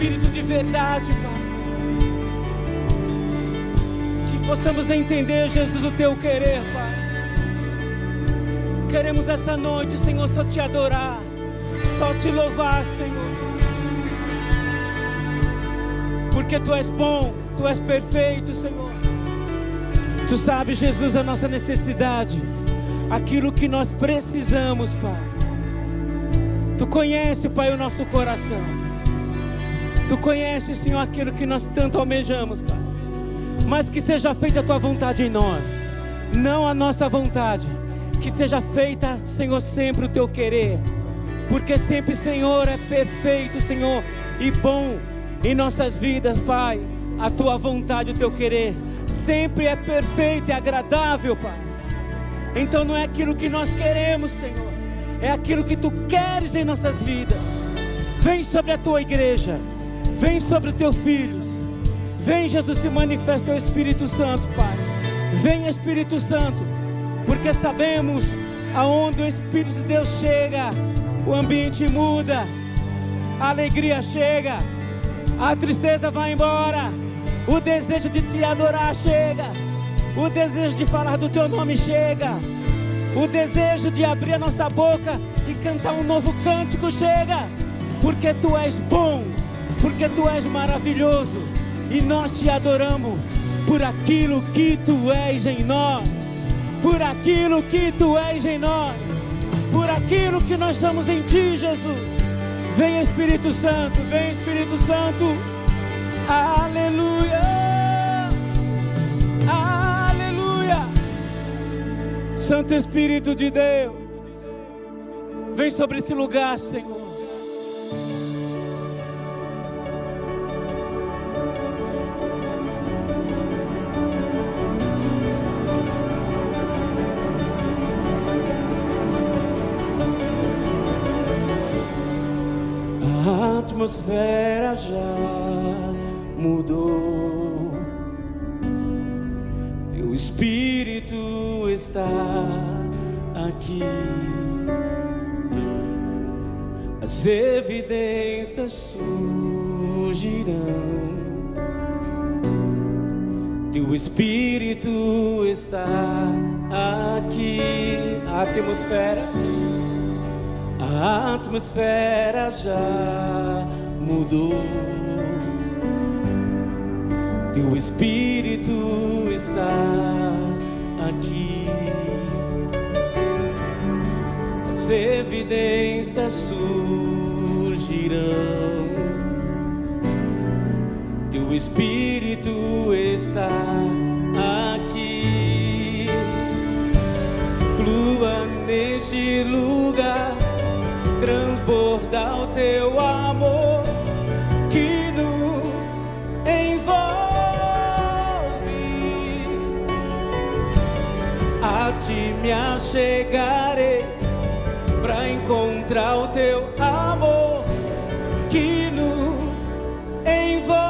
espírito de verdade, Pai. Que possamos entender, Jesus, o teu querer, Pai. Queremos essa noite, Senhor, só te adorar, só te louvar, Senhor. Porque tu és bom, tu és perfeito, Senhor. Tu sabes, Jesus, a nossa necessidade, aquilo que nós precisamos, Pai. Tu conheces, Pai, o nosso coração. Tu conheces, Senhor, aquilo que nós tanto almejamos, Pai. Mas que seja feita a tua vontade em nós, não a nossa vontade. Que seja feita, Senhor, sempre o teu querer. Porque sempre, Senhor, é perfeito, Senhor, e bom em nossas vidas, Pai. A tua vontade, o teu querer sempre é perfeito e agradável, Pai. Então não é aquilo que nós queremos, Senhor, é aquilo que tu queres em nossas vidas. Vem sobre a tua igreja, vem sobre os teus filhos. Vem, Jesus, se manifesta o teu Espírito Santo, Pai. Vem, Espírito Santo, porque sabemos aonde o Espírito de Deus chega, o ambiente muda, a alegria chega, a tristeza vai embora, o desejo de te adorar chega, o desejo de falar do teu nome chega, o desejo de abrir a nossa boca e cantar um novo cântico chega, porque tu és bom, porque tu és maravilhoso, e nós te adoramos por aquilo que tu és em nós, por aquilo que tu és em nós, por aquilo que nós somos em ti, Jesus. Vem, Espírito Santo, vem, Espírito Santo. Aleluia, aleluia. Santo Espírito de Deus, vem sobre esse lugar, Senhor. A atmosfera já mudou, teu Espírito está aqui, as evidências surgirão, teu Espírito está aqui. A atmosfera já mudou, teu Espírito está aqui, as evidências surgirão, teu Espírito está aqui. Flua neste lugar, transbordar o teu amor que nos envolve. A ti me achegarei pra encontrar o teu amor que nos envolve.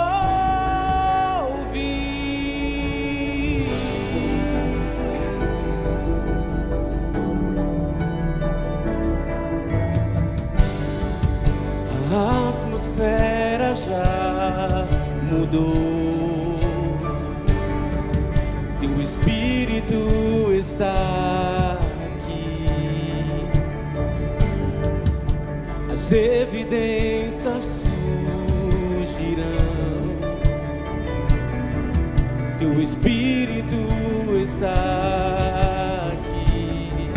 A atmosfera já mudou, teu Espírito está aqui, as evidências surgirão, teu Espírito está aqui,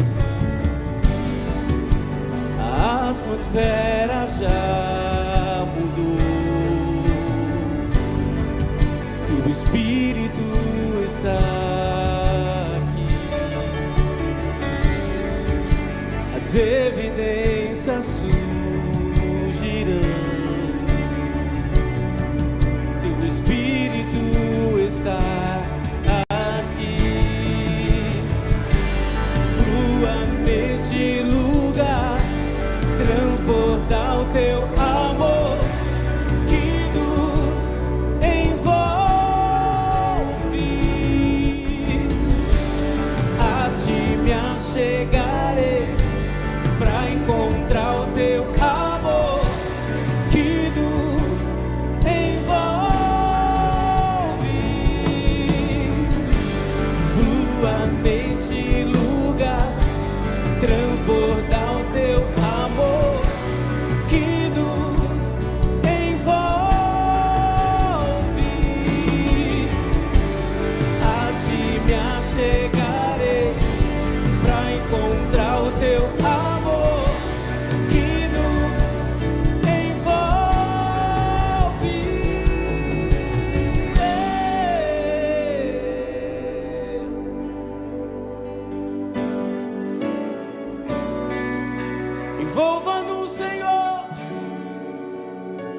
a atmosfera já mudou, teu Espírito está aqui, as evidências surgirão, teu Espírito está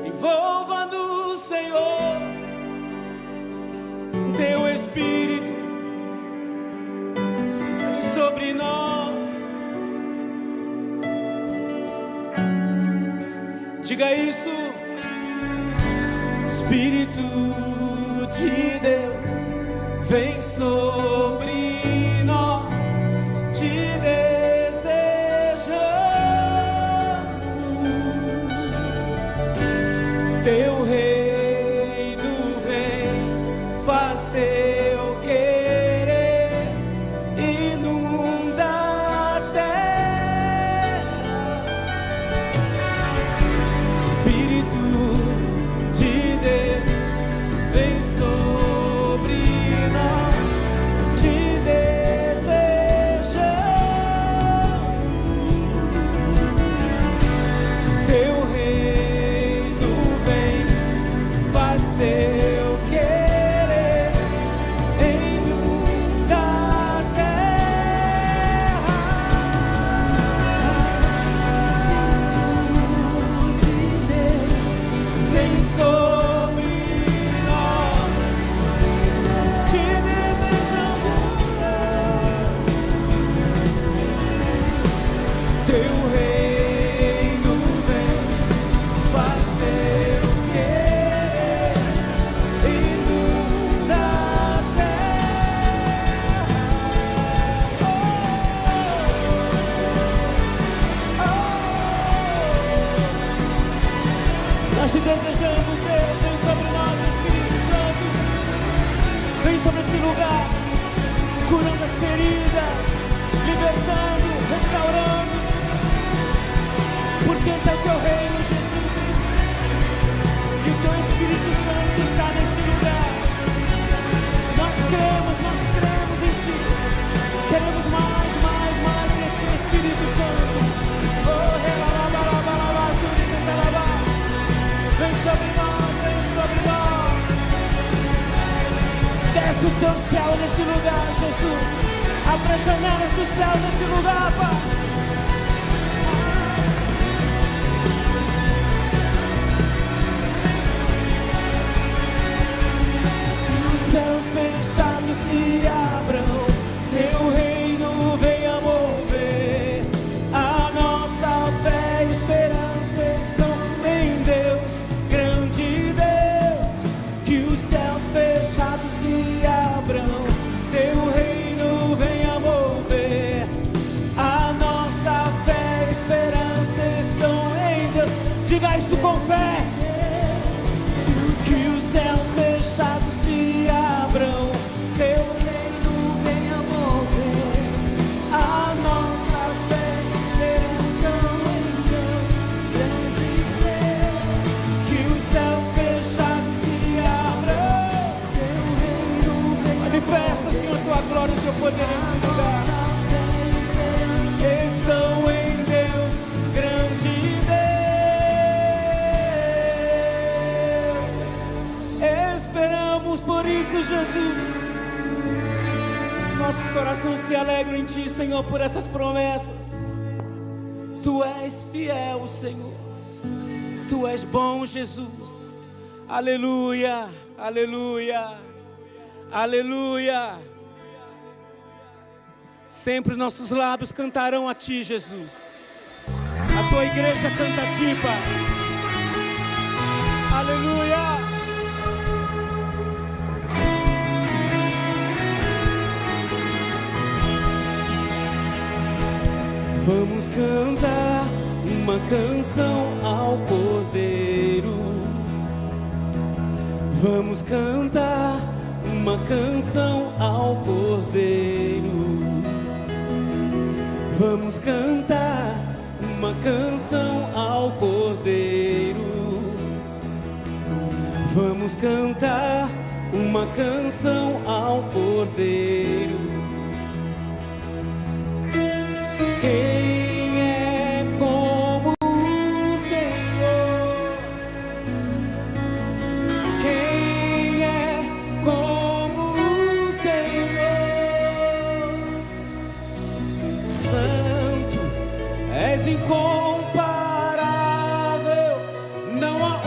Envolva-nos, Senhor, Teu Espírito vem sobre nós. Diga isso. Espírito de Deus vem sobre nós. Te desejamos. Teu reino vem, faz Teu querer, inunda a terra. Espírito de Deus vem sobre nós, te desejamos. Teu reino vem, faz Teu querer, inunda a terra. Vem sobre nós, te desejamos. Teu reino vem, faz Teu querer, inunda a terra. Nós te desejamos, Deus, vem sobre nós, Espírito Santo. Vem sobre esse lugar, curando as feridas, libertando, restaurando. Porque esse é o Teu reino, Jesus. E o Teu Espírito Santo está nesse lugar. Nós cremos em Ti. Queremos mais de Ti, Espírito Santo. Oh, relalabalabala, suricantalabá. Vem sobre nós, vem sobre nós. Desce o Teu céu nesse lugar, Jesus. Abra as janelas do céu nesse lugar, Pai. Os céus fechados se abram, Teu reino venha mover. A nossa fé e esperança estão em Deus, grande Deus. Que os céus fechados se abram, Teu reino venha mover. A nossa fé e esperança estão em Deus. Diga isso com fé. Que os céus fechados se abram, Teu reino venha mover. A nossa fé e esperança em Deus, grande Deus. Que os céus fechados se abram, Teu reino venha. Manifesta, Senhor, Tua glória e Teu poder nesse lugar. Estão em Deus, grande Deus. Esperamos por isso, Jesus. Nossos corações se alegram em Ti, Senhor, por essas promessas. Tu és fiel, Senhor. Tu és bom, Jesus. Aleluia, aleluia, aleluia. Sempre nossos lábios cantarão a Ti, Jesus. A Tua igreja canta a Ti, Pai. Aleluia. Vamos cantar uma canção ao Cordeiro. Vamos cantar uma canção ao Cordeiro. Vamos cantar uma canção ao Cordeiro. Vamos cantar uma canção ao Cordeiro. Quem é como o Senhor? Quem é como o Senhor? Santo, és incomparável, não há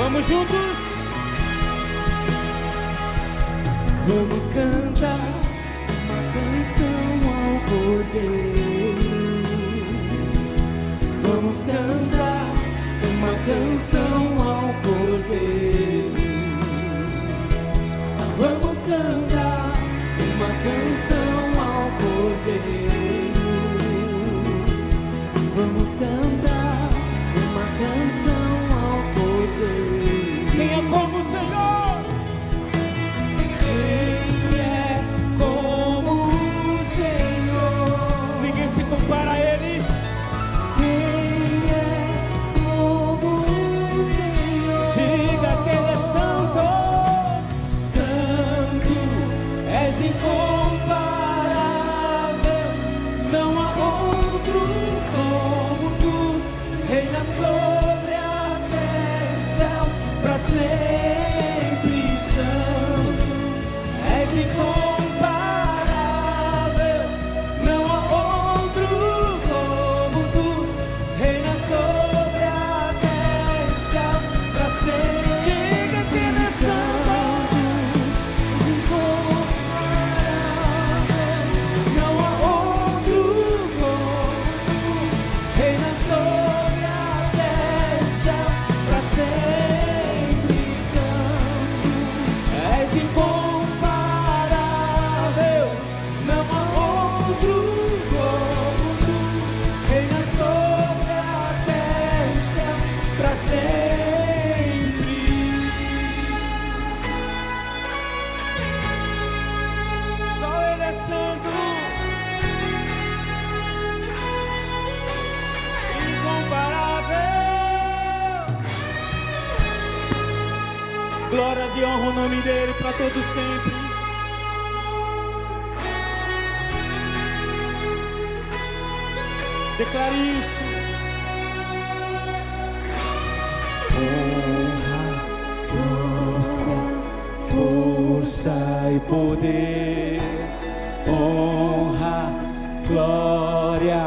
Vamos juntos. Vamos cantar uma canção ao Cordeiro. Vamos cantar uma canção ao Cordeiro. Vamos cantar uma canção ao Cordeiro. Vamos cantar uma canção ao Cordeiro. Quem é como o Senhor? Quem é como o Senhor? Ninguém se compara a Ele. Quem é como o Senhor? Diga que Ele é santo. Santo, és incomparável. Não há outro como tu. Reina sobre a terra e céu, pra sempre santo. És incomparável. Não há outro como tu. Reina sobre a terra e céu, pra sempre. Diga que Ele é santo. És incomparável. Não há outro como tu. Reina sobre a terra e céu, pra sempre santo. És incomparável. Não há outro como tu. Reina sobre a terra e céu, pra sempre. Só Ele é santo, incomparável. Glórias e honra o nome dele para todo sempre. Declare isso. Honra, força e poder. Honra, glória,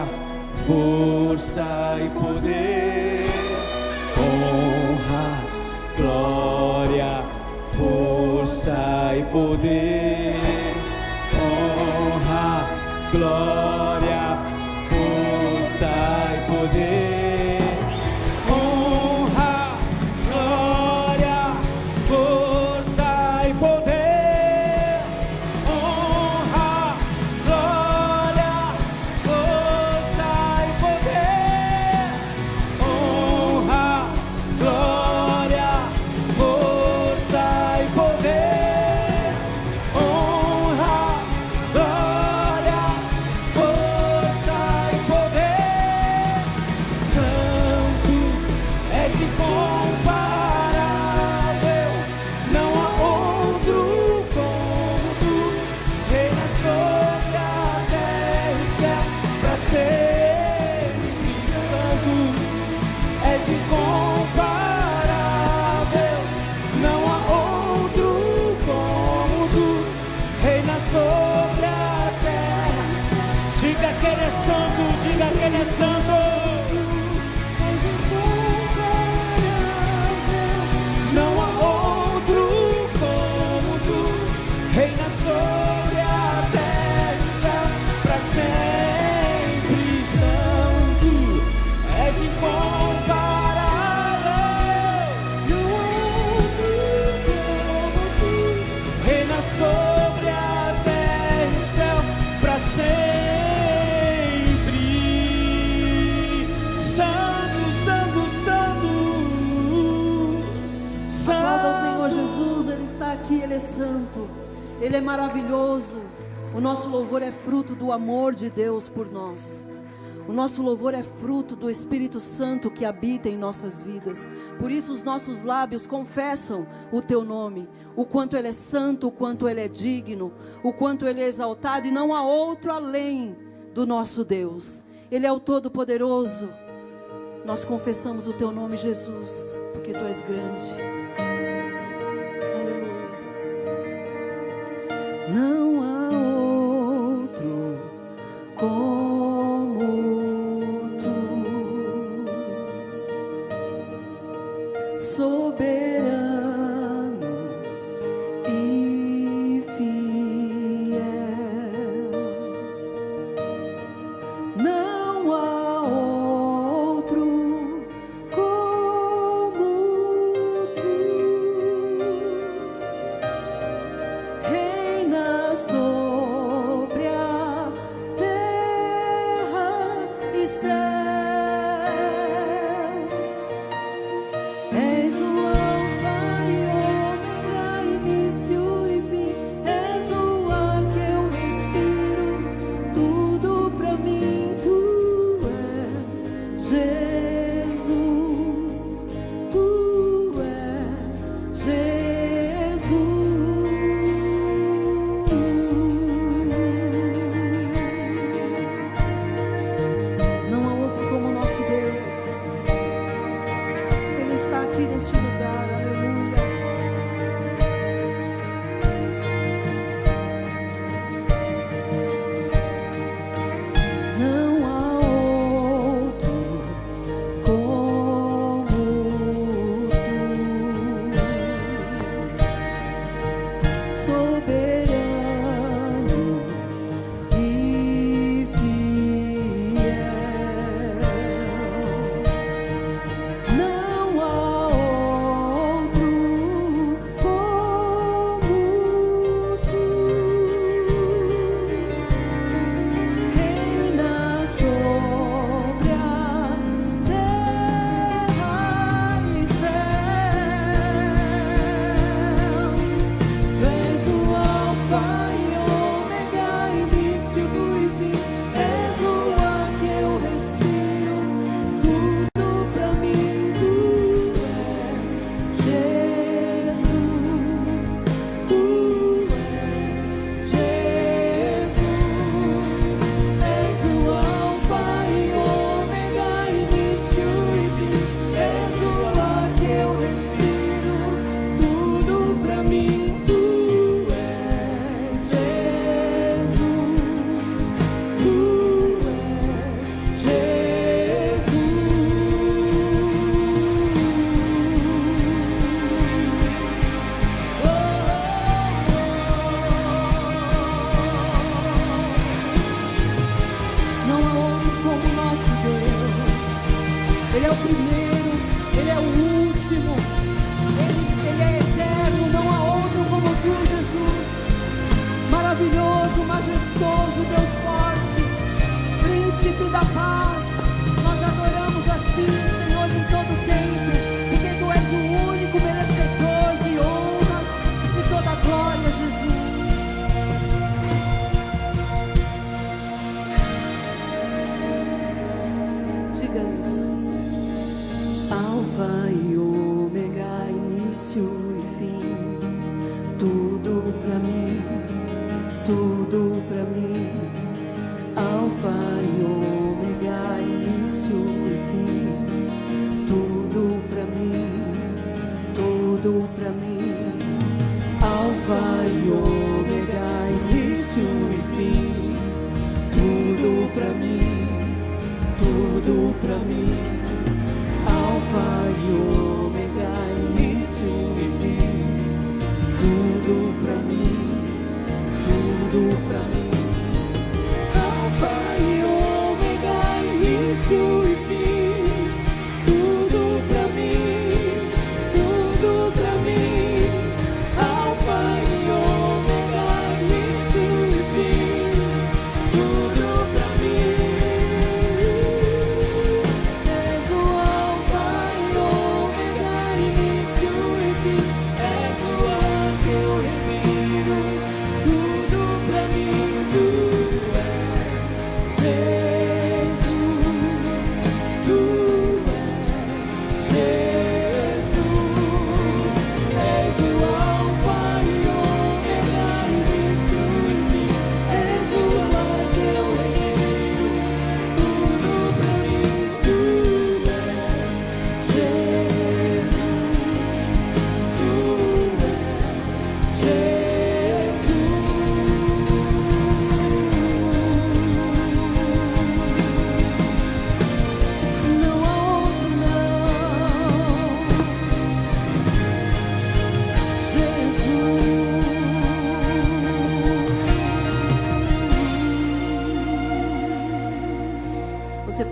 força e poder. Honra, glória, força e poder. Honra, glória, força e poder. Honra, glória, força e poder. Honra, glória, força e poder. Honra, glória, força e poder. Honra, glória, força e poder. Santo, és incomparável. Não há outro como tu. Reina sobre a terra e céu, pra sempre santo. És incomparável. Não há outro como tu. Reina sobre a terra. Diga que Ele é santo, diga que Ele é santo. És incomparável. Não há outro como tu. Reina sobre a terra e céu, pra sempre santo. És incomparável. Não há outro como tu. Reina sobre a terra e céu, pra sempre. Santo, santo, santo. Aplauda o Senhor Jesus, Ele está aqui, Ele é santo, Ele é maravilhoso. O nosso louvor é fruto do amor de Deus por nós. O nosso louvor é fruto do Espírito Santo que habita em nossas vidas. Por isso os nossos lábios confessam o Teu nome, o quanto Ele é santo, o quanto Ele é digno, o quanto Ele é exaltado, e não há outro além do nosso Deus. Ele é o Todo-Poderoso. Nós confessamos o Teu nome, Jesus, porque Tu és grande. Aleluia. Não há outro como Tu. soberano e fiel. Não há outro como tu. Reina sobre a terra e céus. És o Alfa e Ômega, início e fim. És o ar que eu respiro, tudo pra mim. Tu és Jesus, tu és Jesus. Não há outro como o nosso Deus. Ele está aqui neste lugar, aleluia. Não há outro como tu. Soberano e fiel. Não há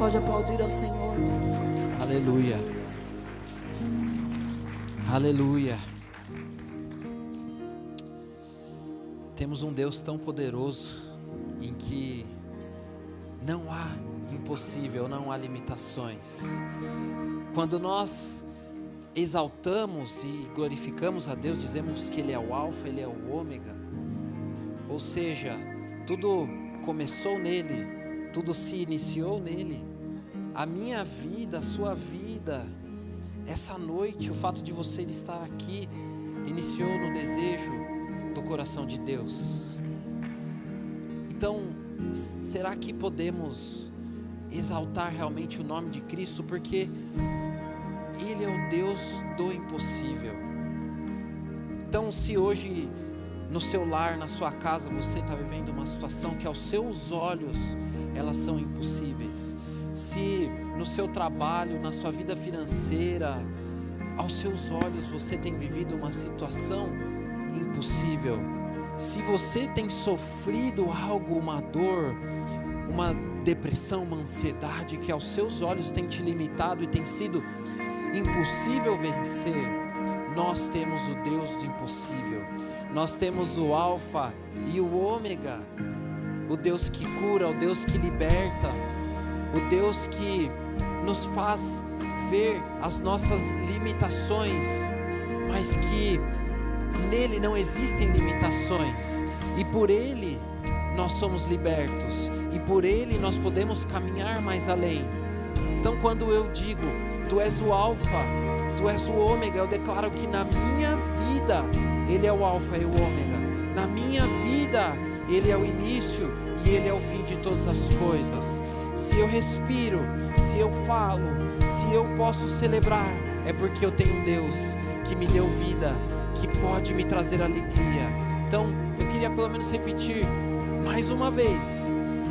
pode aplaudir ao Senhor. Aleluia. Aleluia. Temos um Deus tão poderoso em que não há impossível, não há limitações. Quando nós exaltamos e glorificamos a Deus, dizemos que Ele é o Alfa, Ele é o Ômega. Ou seja, tudo começou nele, tudo se iniciou nele. A minha vida, a sua vida, essa noite, o fato de você estar aqui, iniciou no desejo do coração de Deus. Então, será que podemos exaltar realmente o nome de Cristo? Porque Ele é o Deus do impossível. Então, se hoje no seu lar, na sua casa, você está vivendo uma situação que aos seus olhos elas são impossíveis, se no seu trabalho, na sua vida financeira, aos seus olhos você tem vivido uma situação impossível, se você tem sofrido algo, uma dor, uma depressão, uma ansiedade que aos seus olhos tem te limitado e tem sido impossível vencer, nós temos o Deus do impossível. Nós temos o Alfa e o Ômega, o Deus que cura, o Deus que liberta, o Deus que nos faz ver as nossas limitações, mas que nele não existem limitações, e por ele nós somos libertos, e por ele nós podemos caminhar mais além. Então, quando eu digo, tu és o Alfa, tu és o Ômega, eu declaro que na minha vida Ele é o Alfa e o Ômega. Na minha vida Ele é o início e Ele é o fim de todas as coisas. Se eu respiro, se eu falo, se eu posso celebrar, é porque eu tenho um Deus que me deu vida, que pode me trazer alegria. Então eu queria pelo menos repetir mais uma vez,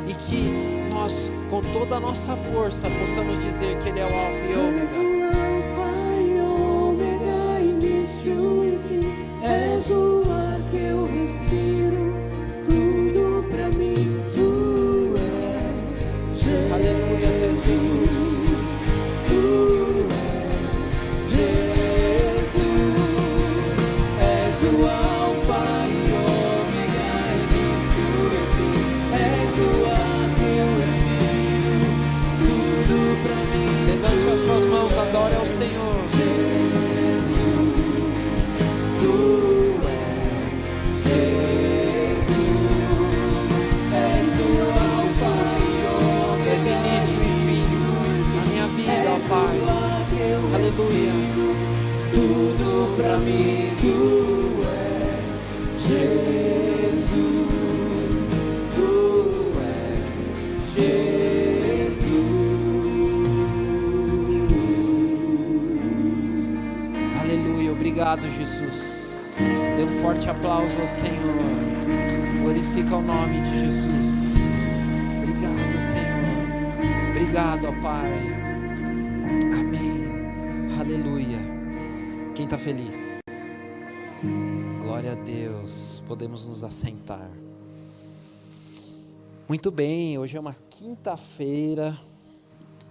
e que nós com toda a nossa força possamos dizer que Ele é o Alfa e Ômega. És o ar que eu respiro, tudo pra mim, tu és Jesus. Aleluia, tu és Jesus. Tu és Jesus. És o Alfa e Ômega, início e fim. És o ar que eu respiro, tudo pra mim. Levante as suas mãos, adore ao Senhor. Pai, aleluia, tudo pra mim, tu és Jesus, tu és Jesus. Aleluia, obrigado Jesus. Dê um forte aplauso ao Senhor, glorifica o nome de Jesus. Obrigado Senhor, obrigado ó Pai. Aleluia. Quem está feliz? Glória a Deus. Podemos nos assentar. Muito bem, hoje é uma quinta-feira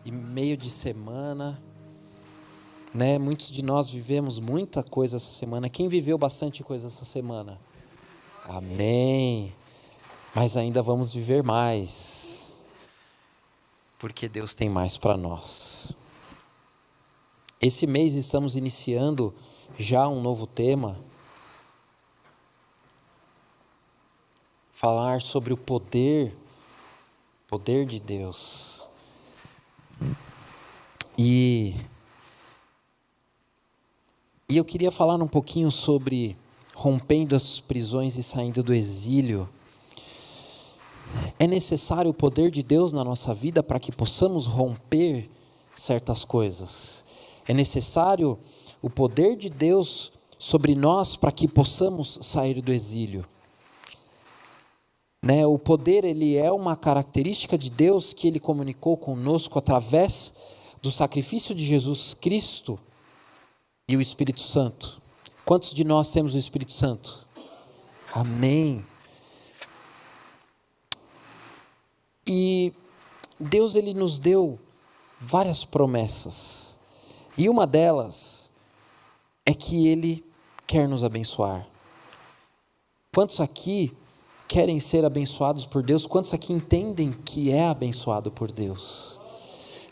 e meio de semana, né? Muitos de nós vivemos muita coisa essa semana. Quem viveu bastante coisa essa semana? Amém. Mas ainda vamos viver mais, porque Deus tem mais para nós. Esse mês estamos iniciando já um novo tema. Falar sobre o poder de Deus. E eu queria falar um pouquinho sobre rompendo as prisões e saindo do exílio. É necessário o poder de Deus na nossa vida para que possamos romper certas coisas. É necessário o poder de Deus sobre nós para que possamos sair do exílio. Né? O poder, ele é uma característica de Deus que Ele comunicou conosco através do sacrifício de Jesus Cristo e o Espírito Santo. Quantos de nós temos o Espírito Santo? Amém. E Deus, Ele nos deu várias promessas. E uma delas é que Ele quer nos abençoar. Quantos aqui querem ser abençoados por Deus? Quantos aqui entendem que é abençoado por Deus?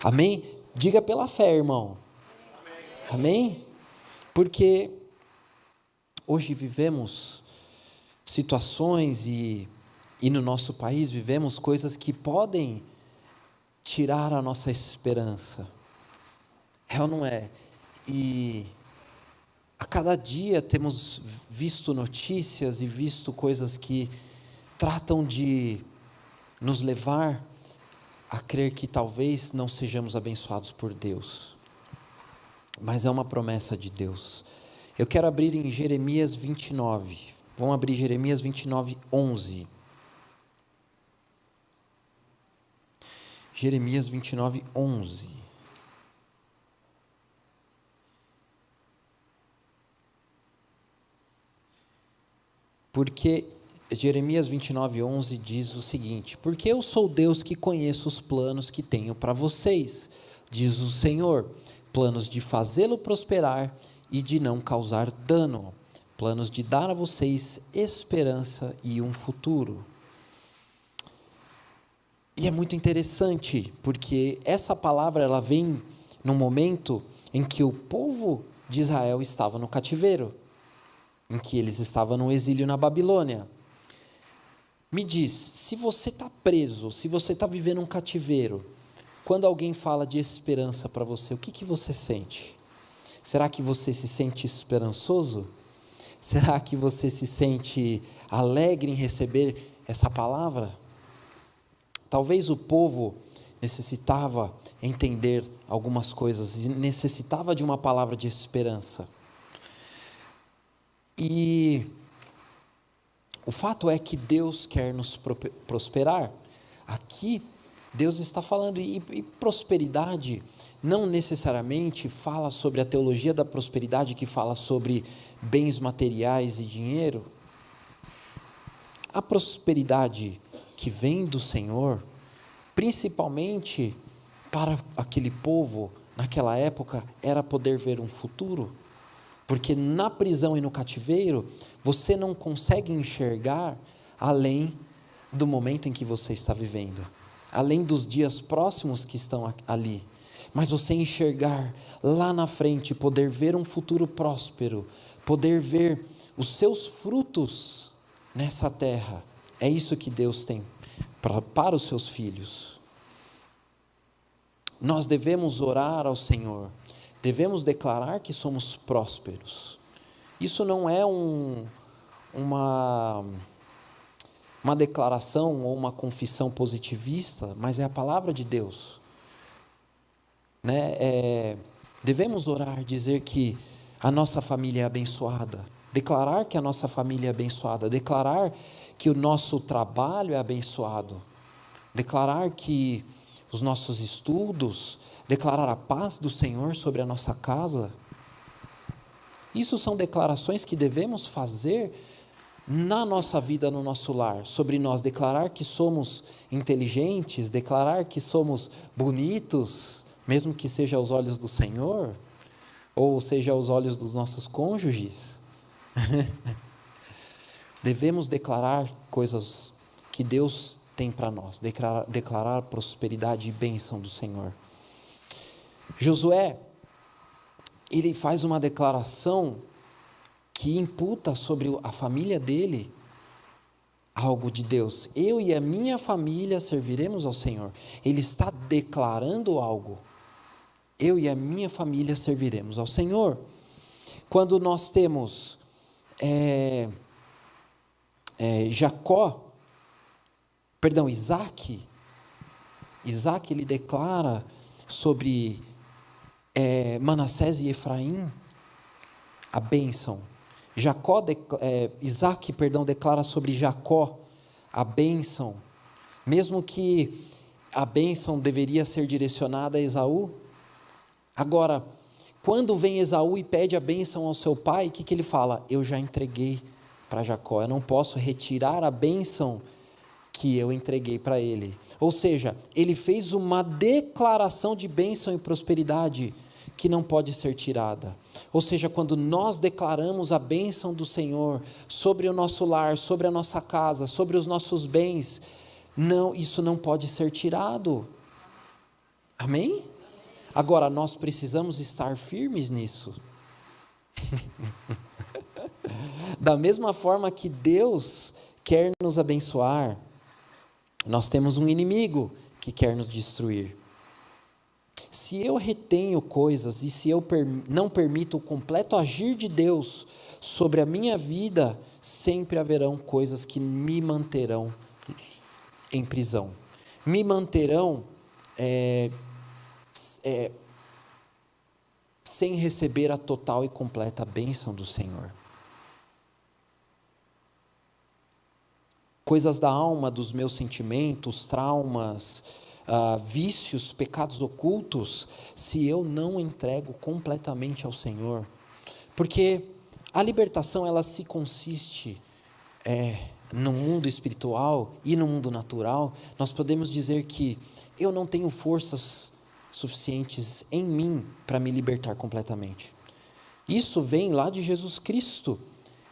Amém? Diga pela fé, irmão. Amém? Porque hoje vivemos situações e no nosso país vivemos coisas que podem tirar a nossa esperança. É ou não é? E a cada dia temos visto notícias e visto coisas que tratam de nos levar a crer que talvez não sejamos abençoados por Deus. Mas é uma promessa de Deus. Eu quero abrir em Jeremias 29. Vamos abrir Jeremias 29, 11. Jeremias 29, 11. Porque Jeremias 29, 11 diz o seguinte: porque eu sou Deus que conheço os planos que tenho para vocês, diz o Senhor, planos de fazê-lo prosperar e de não causar dano, planos de dar a vocês esperança e um futuro. E é muito interessante, porque essa palavra ela vem num momento em que o povo de Israel estava no cativeiro, em que eles estavam no exílio na Babilônia. Me diz, se você está preso, se você está vivendo um cativeiro, quando alguém fala de esperança para você, o que você sente? Será que você se sente esperançoso? Será que você se sente alegre em receber essa palavra? Talvez o povo necessitava entender algumas coisas e necessitava de uma palavra de esperança. E o fato é que Deus quer nos prosperar. Aqui, Deus está falando, e prosperidade não necessariamente fala sobre a teologia da prosperidade, que fala sobre bens materiais e dinheiro. A prosperidade que vem do Senhor, principalmente para aquele povo, naquela época, era poder ver um futuro. Porque na prisão e no cativeiro, você não consegue enxergar além do momento em que você está vivendo, além dos dias próximos que estão ali. Mas você enxergar lá na frente, poder ver um futuro próspero, poder ver os seus frutos nessa terra, é isso que Deus tem para os seus filhos. Nós devemos orar ao Senhor, devemos declarar que somos prósperos. Isso não é uma declaração ou uma confissão positivista, mas é a palavra de Deus. Devemos orar, dizer que a nossa família é abençoada, declarar que a nossa família é abençoada, declarar que o nosso trabalho é abençoado, declarar que os nossos estudos, declarar a paz do Senhor sobre a nossa casa. Isso são declarações que devemos fazer na nossa vida, no nosso lar, sobre nós, declarar que somos inteligentes, declarar que somos bonitos, mesmo que seja aos olhos do Senhor, ou seja aos olhos dos nossos cônjuges. Devemos declarar coisas que Deus tem para nós, declarar prosperidade e bênção do Senhor. Josué, ele faz uma declaração que imputa sobre a família dele algo de Deus. Eu e a minha família serviremos ao Senhor. Ele está declarando algo. Eu e a minha família serviremos ao Senhor. Quando nós temos Isaac ele declara sobre Manassés e Efraim a bênção. Isaac declara sobre Jacó a bênção, mesmo que a bênção deveria ser direcionada a Esaú. Agora, quando vem Esaú e pede a bênção ao seu pai, o que ele fala? Eu já entreguei para Jacó, eu não posso retirar a bênção que eu entreguei para ele. Ou seja, ele fez uma declaração de bênção e prosperidade que não pode ser tirada. Ou seja, quando nós declaramos a bênção do Senhor sobre o nosso lar, sobre a nossa casa, sobre os nossos bens, não, isso não pode ser tirado. Amém? Agora, nós precisamos estar firmes nisso. Da mesma forma que Deus quer nos abençoar, nós temos um inimigo que quer nos destruir. Se eu retenho coisas e se eu não permito o completo agir de Deus sobre a minha vida, sempre haverão coisas que me manterão em prisão, me manterão sem receber a total e completa bênção do Senhor. Coisas da alma, dos meus sentimentos, traumas, vícios, pecados ocultos, se eu não entrego completamente ao Senhor. Porque a libertação, ela se consiste no mundo espiritual e no mundo natural. Nós podemos dizer que eu não tenho forças suficientes em mim para me libertar completamente. Isso vem lá de Jesus Cristo.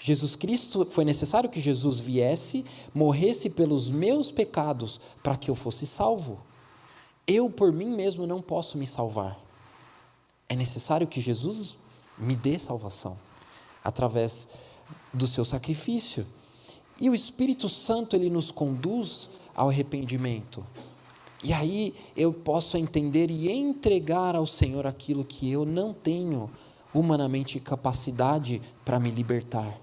Jesus Cristo, foi necessário que Jesus viesse, morresse pelos meus pecados, para que eu fosse salvo. Eu, por mim mesmo, não posso me salvar. É necessário que Jesus me dê salvação, através do seu sacrifício. E o Espírito Santo, ele nos conduz ao arrependimento. E aí eu posso entender e entregar ao Senhor aquilo que eu não tenho humanamente capacidade para me libertar.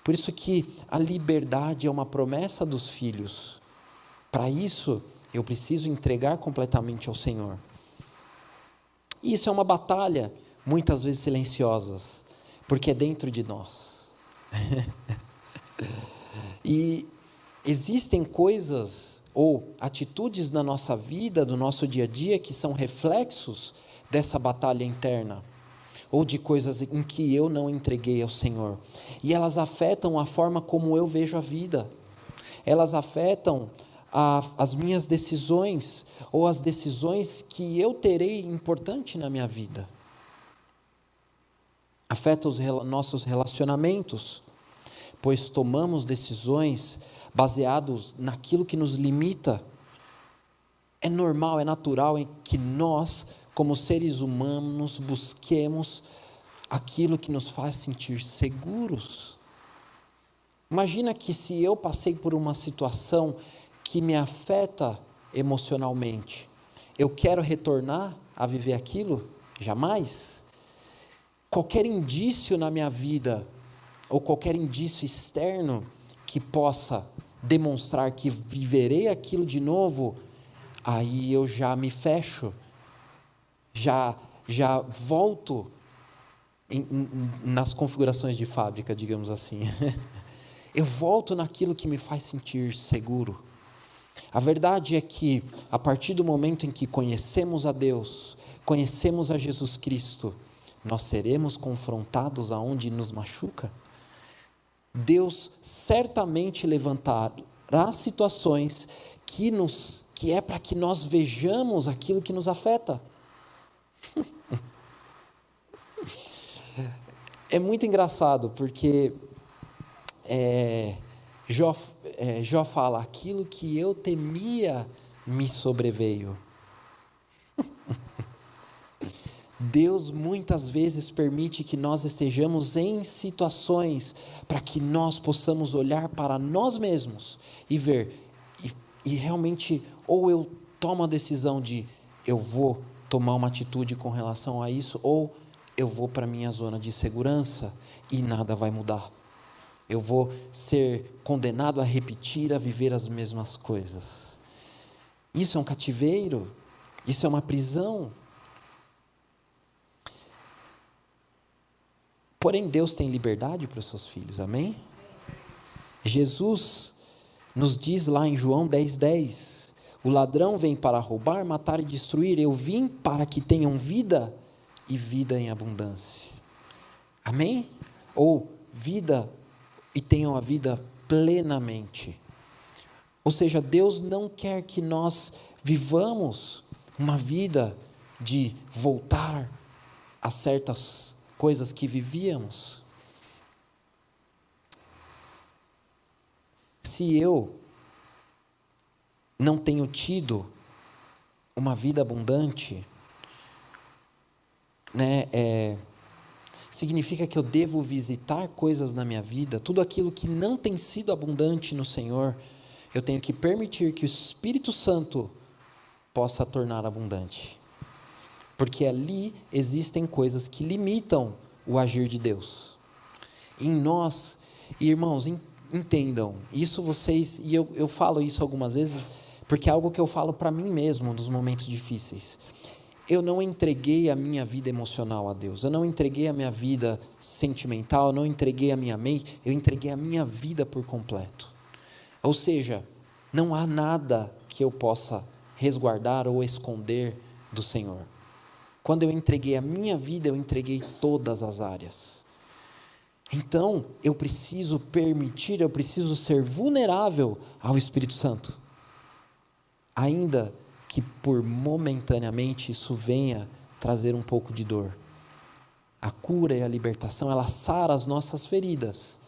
Por isso que a liberdade é uma promessa dos filhos. Para isso, eu preciso entregar completamente ao Senhor. E isso é uma batalha, muitas vezes silenciosas, porque é dentro de nós. E existem coisas ou atitudes na nossa vida, do nosso dia a dia, que são reflexos dessa batalha interna, ou de coisas em que eu não entreguei ao Senhor, e elas afetam a forma como eu vejo a vida, elas afetam as minhas decisões, ou as decisões que eu terei importante na minha vida, afeta os nossos relacionamentos, pois tomamos decisões baseados naquilo que nos limita. É normal, é natural em que nós, como seres humanos, busquemos aquilo que nos faz sentir seguros. Imagina que se eu passei por uma situação que me afeta emocionalmente, eu quero retornar a viver aquilo? Jamais. Qualquer indício na minha vida, ou qualquer indício externo que possa demonstrar que viverei aquilo de novo, aí eu já me fecho, já volto nas configurações de fábrica, digamos assim. Eu volto naquilo que me faz sentir seguro. A verdade é que, a partir do momento em que conhecemos a Deus, conhecemos a Jesus Cristo, nós seremos confrontados aonde nos machuca. Deus certamente levantará situações que é para que nós vejamos aquilo que nos afeta. É muito engraçado, porque Jó fala, aquilo que eu temia me sobreveio. Deus muitas vezes permite que nós estejamos em situações para que nós possamos olhar para nós mesmos e ver, e realmente, ou eu tomo a decisão de eu vou tomar uma atitude com relação a isso, ou eu vou para a minha zona de segurança e nada vai mudar. Eu vou ser condenado a repetir, a viver as mesmas coisas. Isso é um cativeiro, isso é uma prisão. Porém, Deus tem liberdade para os seus filhos, amém? Jesus nos diz lá em João 10:10, o ladrão vem para roubar, matar e destruir, eu vim para que tenham vida e vida em abundância, amém? Ou vida e tenham a vida plenamente. Ou seja, Deus não quer que nós vivamos uma vida de voltar a certas coisas que vivíamos. Se eu não tenho tido uma vida abundante, significa que eu devo visitar coisas na minha vida, tudo aquilo que não tem sido abundante no Senhor, eu tenho que permitir que o Espírito Santo possa tornar abundante. Porque ali existem coisas que limitam o agir de Deus. Em nós, irmãos, entendam, isso vocês, e eu falo isso algumas vezes, porque é algo que eu falo para mim mesmo nos momentos difíceis. Eu não entreguei a minha vida emocional a Deus, eu não entreguei a minha vida sentimental, eu não entreguei a minha mente, eu entreguei a minha vida por completo. Ou seja, não há nada que eu possa resguardar ou esconder do Senhor. Quando eu entreguei a minha vida, eu entreguei todas as áreas. Então, eu preciso permitir, eu preciso ser vulnerável ao Espírito Santo. Ainda que por momentaneamente isso venha trazer um pouco de dor. A cura e a libertação, ela sara as nossas feridas.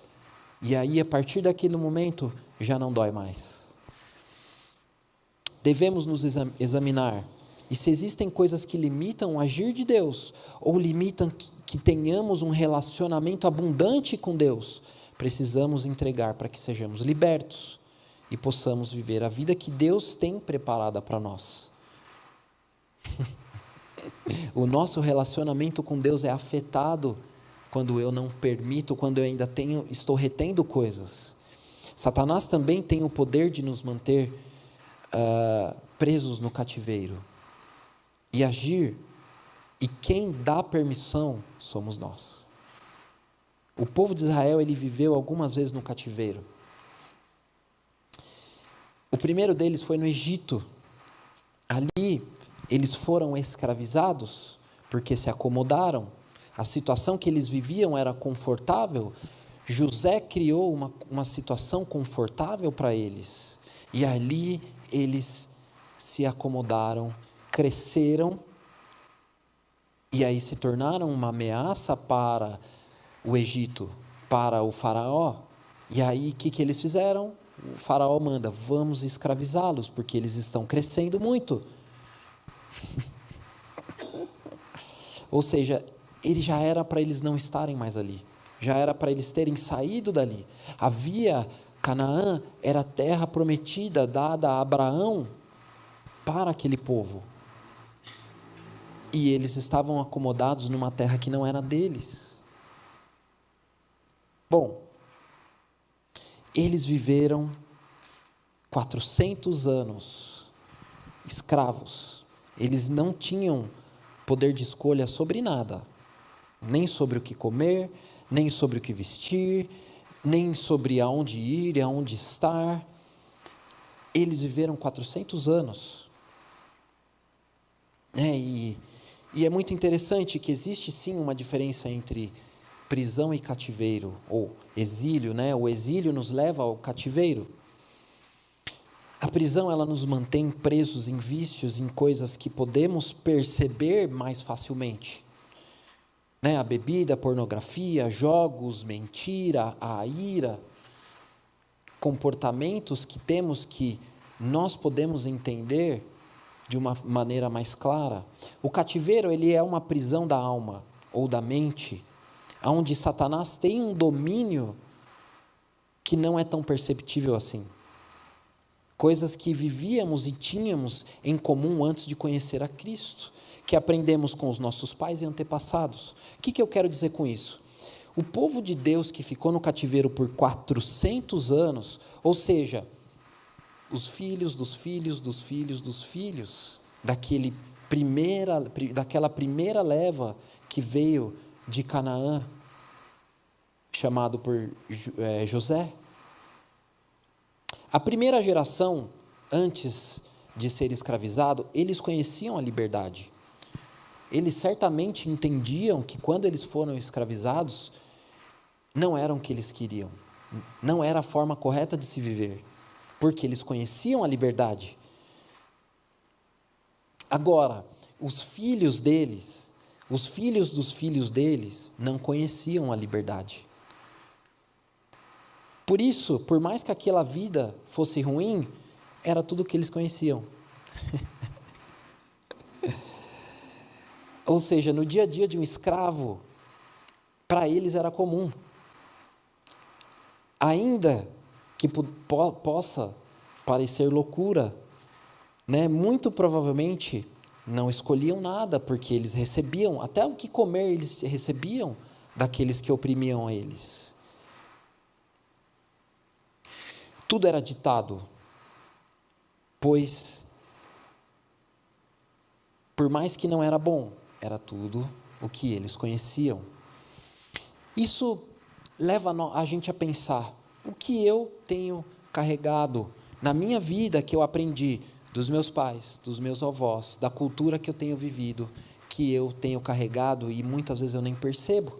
E aí, a partir daquele momento, já não dói mais. Devemos nos examinar. E se existem coisas que limitam o agir de Deus, ou limitam que tenhamos um relacionamento abundante com Deus, precisamos entregar para que sejamos libertos e possamos viver a vida que Deus tem preparada para nós. O nosso relacionamento com Deus é afetado quando eu não permito, quando eu ainda estou retendo coisas. Satanás também tem o poder de nos manter presos no cativeiro e agir, e quem dá permissão somos nós. O povo de Israel, ele viveu algumas vezes no cativeiro. O primeiro deles foi no Egito. Ali eles foram escravizados porque se acomodaram. A situação que eles viviam era confortável. José criou uma situação confortável para eles. E ali eles se acomodaram, cresceram, e aí se tornaram uma ameaça para o Egito, para o faraó. E aí o que eles fizeram? O faraó manda, vamos escravizá-los, porque eles estão crescendo muito. Ou seja, ele já era para eles não estarem mais ali, já era para eles terem saído dali. Canaã era a terra prometida, dada a Abraão para aquele povo. E eles estavam acomodados numa terra que não era deles. Bom, eles viveram 400 anos escravos. Eles não tinham poder de escolha sobre nada, nem sobre o que comer, nem sobre o que vestir, nem sobre aonde ir e aonde estar. Eles viveram 400 anos. E é muito interessante que existe sim uma diferença entre prisão e cativeiro, ou exílio, O exílio nos leva ao cativeiro. A prisão, ela nos mantém presos em vícios, em coisas que podemos perceber mais facilmente. A bebida, a pornografia, jogos, mentira, a ira, comportamentos que temos que nós podemos entender de uma maneira mais clara. O cativeiro, ele é uma prisão da alma ou da mente, onde Satanás tem um domínio que não é tão perceptível assim. Coisas que vivíamos e tínhamos em comum antes de conhecer a Cristo, que aprendemos com os nossos pais e antepassados. O que eu quero dizer com isso? O povo de Deus que ficou no cativeiro por 400 anos, ou seja, os filhos dos filhos dos filhos dos filhos, daquela primeira leva que veio de Canaã, chamado por José. A primeira geração, antes de ser escravizado, eles conheciam a liberdade. Eles certamente entendiam que quando eles foram escravizados, não era o que eles queriam, não era a forma correta de se viver. porque eles conheciam a liberdade. Agora, os filhos deles, os filhos dos filhos deles, não conheciam a liberdade. Por isso, por mais que aquela vida fosse ruim, era tudo o que eles conheciam. Ou seja, no dia a dia de um escravo, para eles era comum. Ainda que possa parecer loucura, né? Muito provavelmente não escolhiam nada, porque eles recebiam, até o que comer eles recebiam daqueles que oprimiam eles. Tudo era ditado, pois, por mais que não era bom, era tudo o que eles conheciam. Isso leva a gente a pensar, o que eu tenho carregado na minha vida que eu aprendi dos meus pais, dos meus avós, da cultura que eu tenho vivido, que eu tenho carregado e muitas vezes eu nem percebo.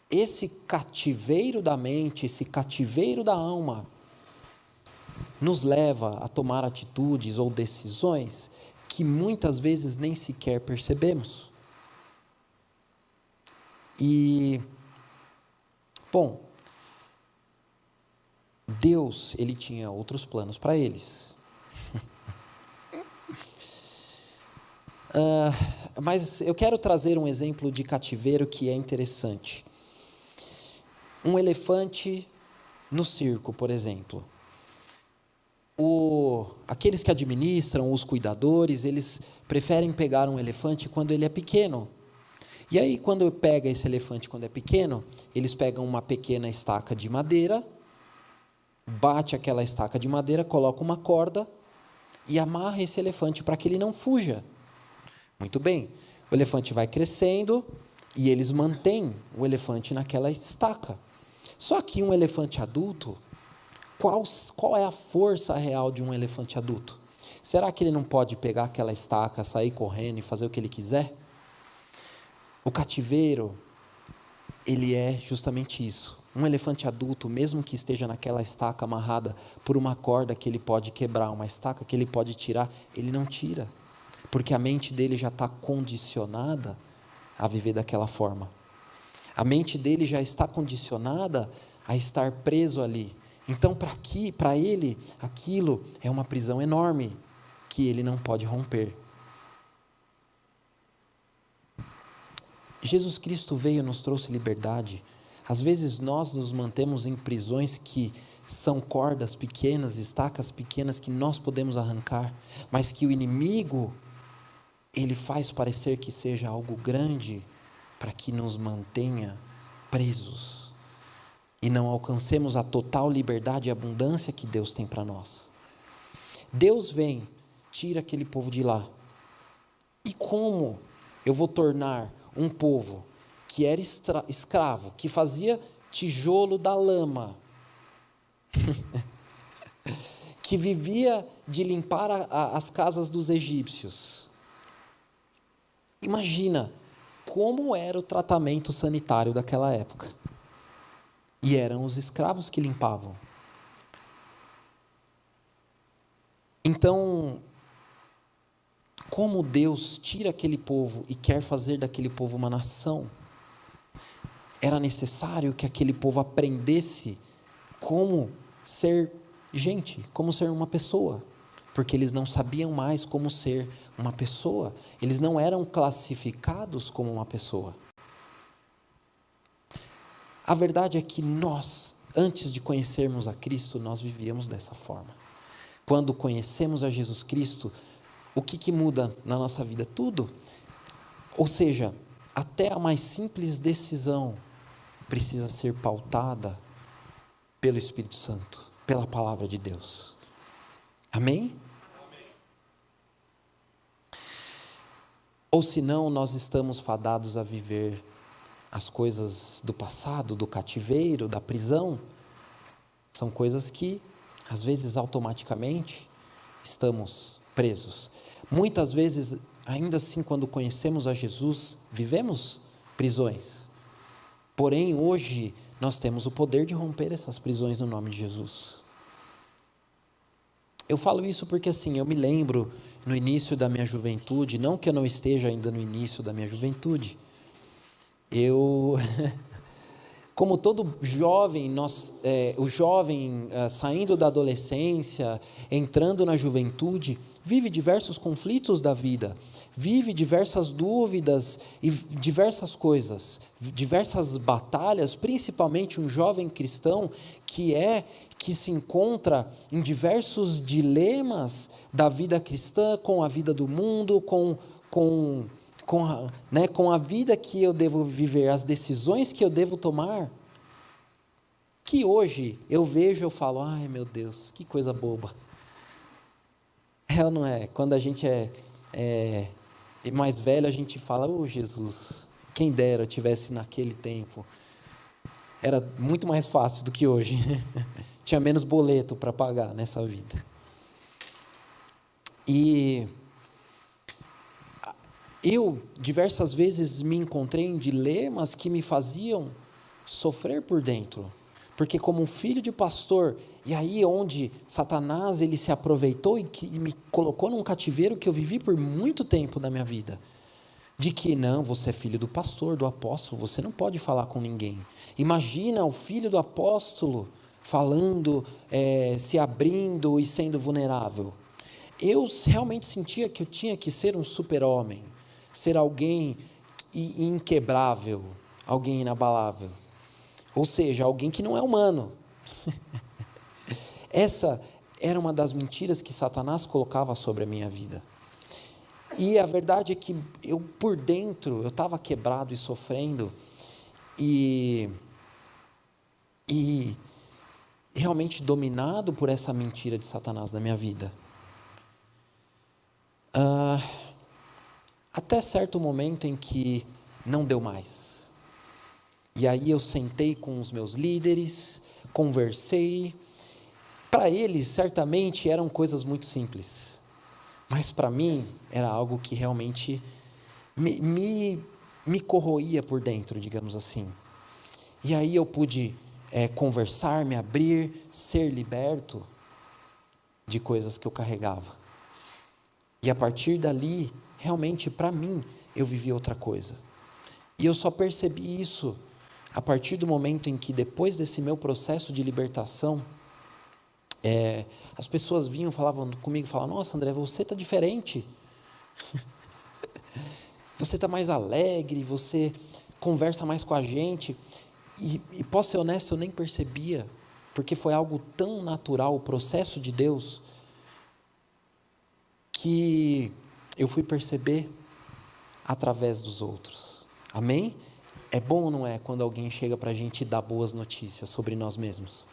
Esse cativeiro da mente, esse cativeiro da alma, nos leva a tomar atitudes ou decisões que muitas vezes nem sequer percebemos. E, bom, Deus, Ele tinha outros planos para eles. Mas eu quero trazer um exemplo de cativeiro que é interessante. Um elefante no circo, por exemplo. Aqueles que administram, os cuidadores, eles preferem pegar um elefante quando ele é pequeno. E aí, quando pega esse elefante quando é pequeno, eles pegam uma pequena estaca de madeira, bate aquela estaca de madeira, coloca uma corda e amarra esse elefante para que ele não fuja. Muito bem, o elefante vai crescendo e eles mantêm o elefante naquela estaca. Só que um elefante adulto, qual é a força real de um elefante adulto? Será que ele não pode pegar aquela estaca, sair correndo e fazer o que ele quiser? O cativeiro, ele é justamente isso. Um elefante adulto, mesmo que esteja naquela estaca amarrada por uma corda que ele pode quebrar, uma estaca que ele pode tirar, ele não tira, porque a mente dele já está condicionada a viver daquela forma. A mente dele já está condicionada a estar preso ali. Então, para ele, aquilo é uma prisão enorme que ele não pode romper. Jesus Cristo veio e nos trouxe liberdade. Às vezes nós nos mantemos em prisões que são cordas pequenas, estacas pequenas que nós podemos arrancar, mas que o inimigo, ele faz parecer que seja algo grande para que nos mantenha presos e não alcancemos a total liberdade e abundância que Deus tem para nós. Deus vem, tira aquele povo de lá. E como eu vou tornar um povo que era escravo, que fazia tijolo da lama, que vivia de limpar as casas dos egípcios. Imagina como era o tratamento sanitário daquela época. E eram os escravos que limpavam. Então, como Deus tira aquele povo e quer fazer daquele povo uma nação, era necessário que aquele povo aprendesse como ser gente, como ser uma pessoa, porque eles não sabiam mais como ser uma pessoa, eles não eram classificados como uma pessoa. A verdade é que nós, antes de conhecermos a Cristo, nós vivíamos dessa forma. Quando conhecemos a Jesus Cristo, o que muda na nossa vida? Tudo. Ou seja, até a mais simples decisão precisa ser pautada pelo Espírito Santo, pela palavra de Deus. Amém? Amém. Ou senão nós estamos fadados a viver as coisas do passado, do cativeiro, da prisão. São coisas que, às vezes, automaticamente, estamos presos. Muitas vezes, ainda assim, quando conhecemos a Jesus, vivemos prisões. Porém, hoje, nós temos o poder de romper essas prisões no nome de Jesus. Eu falo isso porque assim, eu me lembro no início da minha juventude, não que eu não esteja ainda no início da minha juventude, eu, como todo jovem, o jovem saindo da adolescência, entrando na juventude, vive diversos conflitos da vida, vive diversas dúvidas e diversas coisas, diversas batalhas, principalmente um jovem cristão que se encontra em diversos dilemas da vida cristã, com a vida do mundo, com a vida que eu devo viver, as decisões que eu devo tomar, que hoje eu vejo, eu falo, ai meu Deus, que coisa boba. É ou não é? Quando a gente é mais velho, a gente fala, ô Jesus, quem dera eu tivesse naquele tempo. Era muito mais fácil do que hoje. Tinha menos boleto para pagar nessa vida. E eu, diversas vezes, me encontrei em dilemas que me faziam sofrer por dentro. Porque como um filho de pastor, e aí onde Satanás ele se aproveitou e me colocou num cativeiro que eu vivi por muito tempo da minha vida. De que não, você é filho do pastor, do apóstolo, você não pode falar com ninguém. Imagina o filho do apóstolo falando, se abrindo e sendo vulnerável. Eu realmente sentia que eu tinha que ser um super-homem, ser alguém inquebrável, alguém inabalável. Ou seja, alguém que não é humano. Essa era uma das mentiras que Satanás colocava sobre a minha vida. E a verdade é que eu, por dentro, eu estava quebrado e sofrendo, e realmente dominado por essa mentira de Satanás na minha vida. Até certo momento em que não deu mais. E aí eu sentei com os meus líderes, conversei. Para eles, certamente, eram coisas muito simples. Mas para mim, era algo que realmente me corroía por dentro, digamos assim. E aí eu pude conversar, me abrir, ser liberto de coisas que eu carregava. E a partir dali, realmente, para mim, eu vivi outra coisa. E eu só percebi isso a partir do momento em que, depois desse meu processo de libertação, as pessoas vinham, falavam comigo, falavam, nossa André, você está diferente, você está mais alegre, você conversa mais com a gente, e posso ser honesto, eu nem percebia, porque foi algo tão natural, o processo de Deus, que eu fui perceber através dos outros, amém? É bom ou não é, quando alguém chega para a gente dar boas notícias sobre nós mesmos?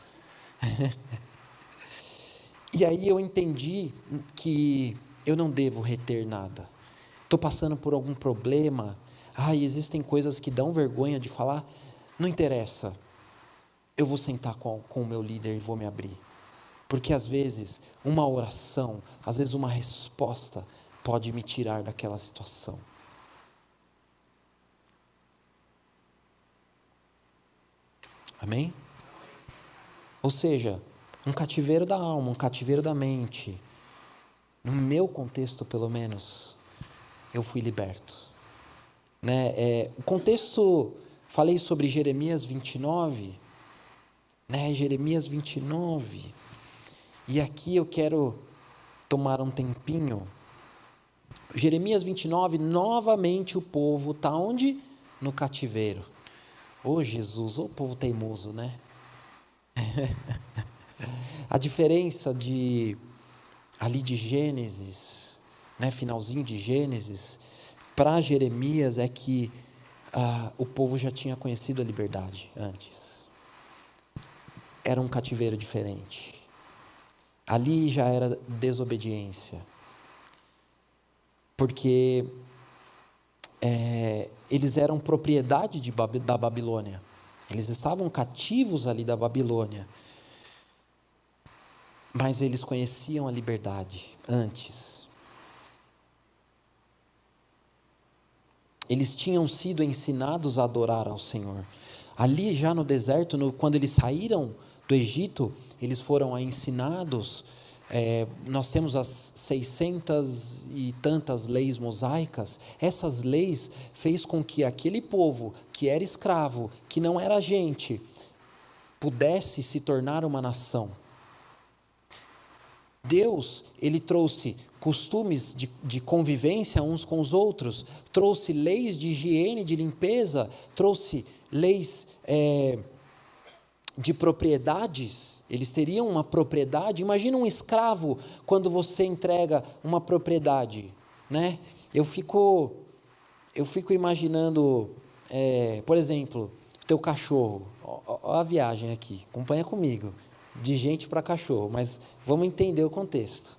E aí eu entendi que eu não devo reter nada. Estou passando por algum problema. Existem coisas que dão vergonha de falar. Não interessa. Eu vou sentar com o meu líder e vou me abrir. Porque às vezes uma oração, às vezes uma resposta pode me tirar daquela situação. Amém? Ou seja, um cativeiro da alma, um cativeiro da mente. No meu contexto, pelo menos, eu fui liberto. O contexto, falei sobre Jeremias 29, Jeremias 29, e aqui eu quero tomar um tempinho. Jeremias 29, novamente o povo está onde? No cativeiro. Ô Jesus, ô povo teimoso, né? A diferença ali de Gênesis, finalzinho de Gênesis, para Jeremias é que o povo já tinha conhecido a liberdade antes. Era um cativeiro diferente. Ali já era desobediência. Porque eles eram propriedade da Babilônia. Eles estavam cativos ali da Babilônia. Mas eles conheciam a liberdade antes. Eles tinham sido ensinados a adorar ao Senhor. Ali já no deserto, quando eles saíram do Egito, eles foram ensinados nós temos as 600 e tantas leis mosaicas. Essas leis fez com que aquele povo que era escravo, que não era gente, pudesse se tornar uma nação. Deus, Ele trouxe costumes de convivência uns com os outros, trouxe leis de higiene, de limpeza, trouxe leis de propriedades. Eles teriam uma propriedade. Imagina um escravo quando você entrega uma propriedade, né? Eu fico imaginando, por exemplo, teu cachorro. Olha a viagem aqui, acompanha comigo, de gente para cachorro, mas vamos entender o contexto.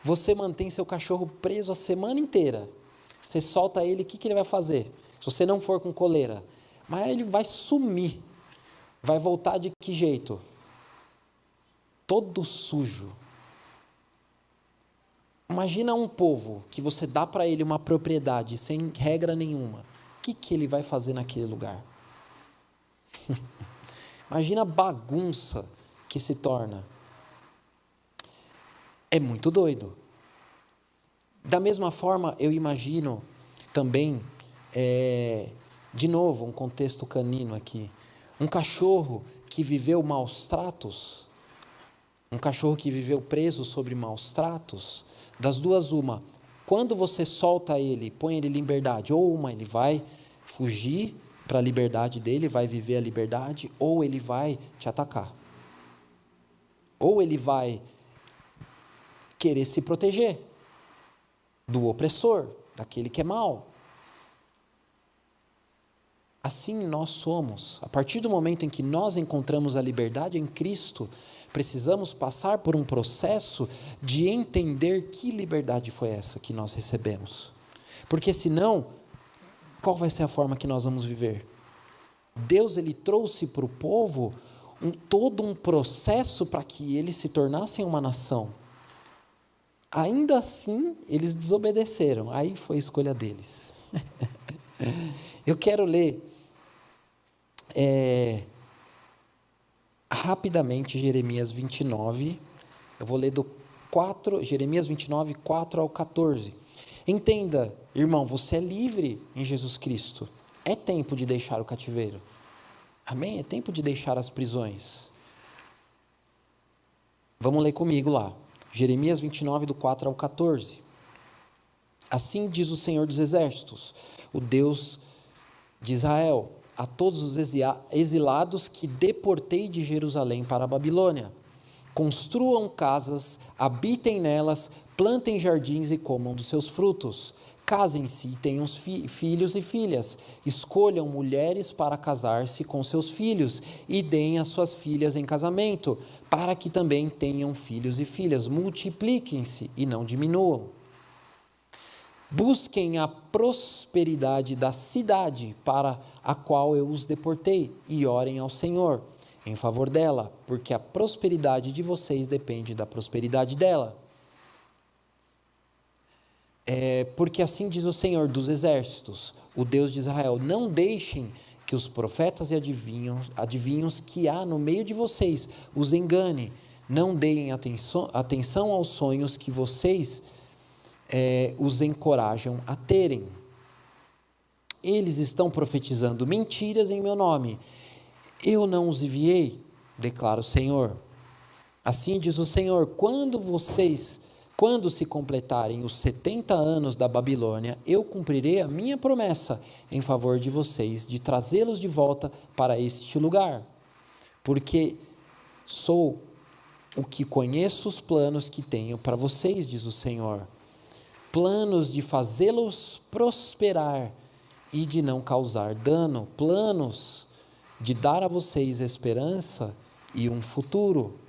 Você mantém seu cachorro preso a semana inteira, você solta ele, o que ele vai fazer? Se você não for com coleira, mas ele vai sumir, vai voltar de que jeito? Todo sujo. Imagina um povo que você dá para ele uma propriedade sem regra nenhuma, o que ele vai fazer naquele lugar? Imagina a bagunça que se torna. É muito doido. Da mesma forma, eu imagino também, de novo, um contexto canino aqui, um cachorro que viveu maus tratos, um cachorro que viveu preso sobre maus tratos, das duas uma, quando você solta ele, põe ele em liberdade, ou ele vai fugir para a liberdade dele, vai viver a liberdade, ou ele vai te atacar. Ou ele vai querer se proteger do opressor, daquele que é mau. Assim nós somos. A partir do momento em que nós encontramos a liberdade em Cristo, precisamos passar por um processo de entender que liberdade foi essa que nós recebemos. Porque senão, qual vai ser a forma que nós vamos viver? Deus, Ele trouxe para o povo todo um processo para que eles se tornassem uma nação. Ainda assim, eles desobedeceram. Aí foi a escolha deles. Eu quero ler rapidamente Jeremias 29. Eu vou ler Jeremias 29, 4 ao 14. Entenda, irmão, você é livre em Jesus Cristo. É tempo de deixar o cativeiro. Amém? É tempo de deixar as prisões. Vamos ler comigo lá. Jeremias 29, do 4 ao 14. Assim diz o Senhor dos Exércitos, o Deus de Israel, a todos os exilados que deportei de Jerusalém para a Babilônia. Construam casas, habitem nelas, plantem jardins e comam dos seus frutos. Casem-se e tenham filhos e filhas. Escolham mulheres para casar-se com seus filhos e deem as suas filhas em casamento, para que também tenham filhos e filhas. Multipliquem-se e não diminuam. Busquem a prosperidade da cidade para a qual eu os deportei e orem ao Senhor em favor dela, porque a prosperidade de vocês depende da prosperidade dela. Porque assim diz o Senhor dos Exércitos, o Deus de Israel, não deixem que os profetas e adivinhos que há no meio de vocês os engane, não deem atenção aos sonhos que vocês os encorajam a terem. Eles estão profetizando mentiras em meu nome. Eu não os enviei, declara o Senhor. Assim diz o Senhor, quando se completarem os 70 anos da Babilônia, eu cumprirei a minha promessa em favor de vocês, de trazê-los de volta para este lugar. Porque sou o que conheço os planos que tenho para vocês, diz o Senhor. Planos de fazê-los prosperar e de não causar dano. Planos de dar a vocês esperança e um futuro.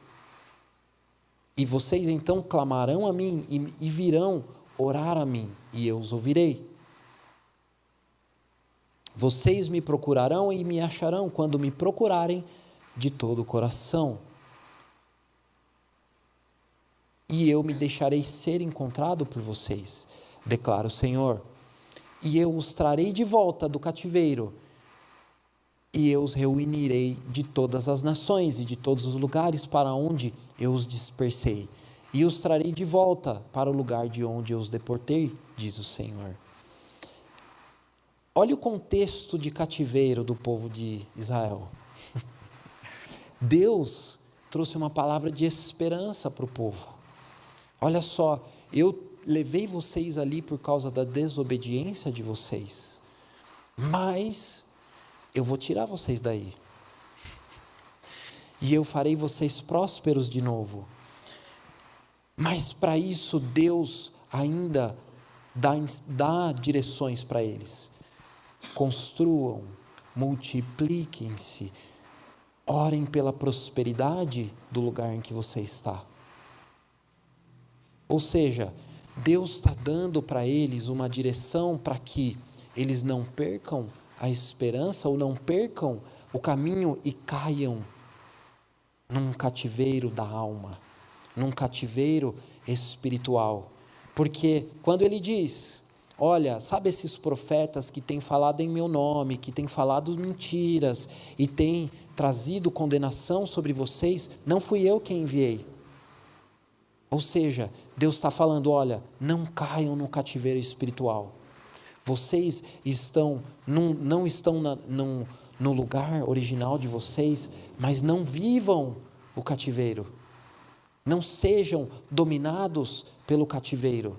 E vocês então clamarão a mim e virão orar a mim, e eu os ouvirei. Vocês me procurarão e me acharão quando me procurarem de todo o coração. E eu me deixarei ser encontrado por vocês, declara o Senhor. E eu os trarei de volta do cativeiro, e eu os reunirei de todas as nações e de todos os lugares para onde eu os dispersei. e os trarei de volta para o lugar de onde eu os deportei, diz o Senhor. Olha o contexto de cativeiro do povo de Israel. Deus trouxe uma palavra de esperança para o povo. Olha só, eu levei vocês ali por causa da desobediência de vocês, mas eu vou tirar vocês daí. E eu farei vocês prósperos de novo. Mas para isso Deus ainda dá direções para eles. Construam, multipliquem-se, orem pela prosperidade do lugar em que você está. Ou seja, Deus está dando para eles uma direção para que eles não percam a esperança ou não percam o caminho e caiam num cativeiro da alma, num cativeiro espiritual. Porque quando ele diz, olha, sabe esses profetas que têm falado em meu nome, que têm falado mentiras e têm trazido condenação sobre vocês, não fui eu quem enviei. Ou seja, Deus está falando, olha, não caiam no cativeiro espiritual. Vocês não estão no lugar original de vocês, mas não vivam o cativeiro. Não sejam dominados pelo cativeiro.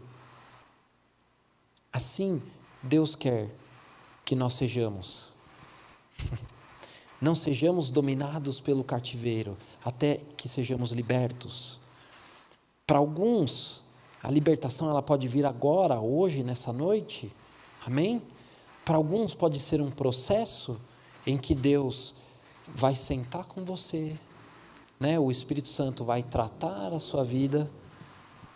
Assim, Deus quer que nós sejamos. Não sejamos dominados pelo cativeiro, até que sejamos libertos. Para alguns, a libertação ela pode vir agora, hoje, nessa noite. Amém? Para alguns pode ser um processo em que Deus vai sentar com você, né? O Espírito Santo vai tratar a sua vida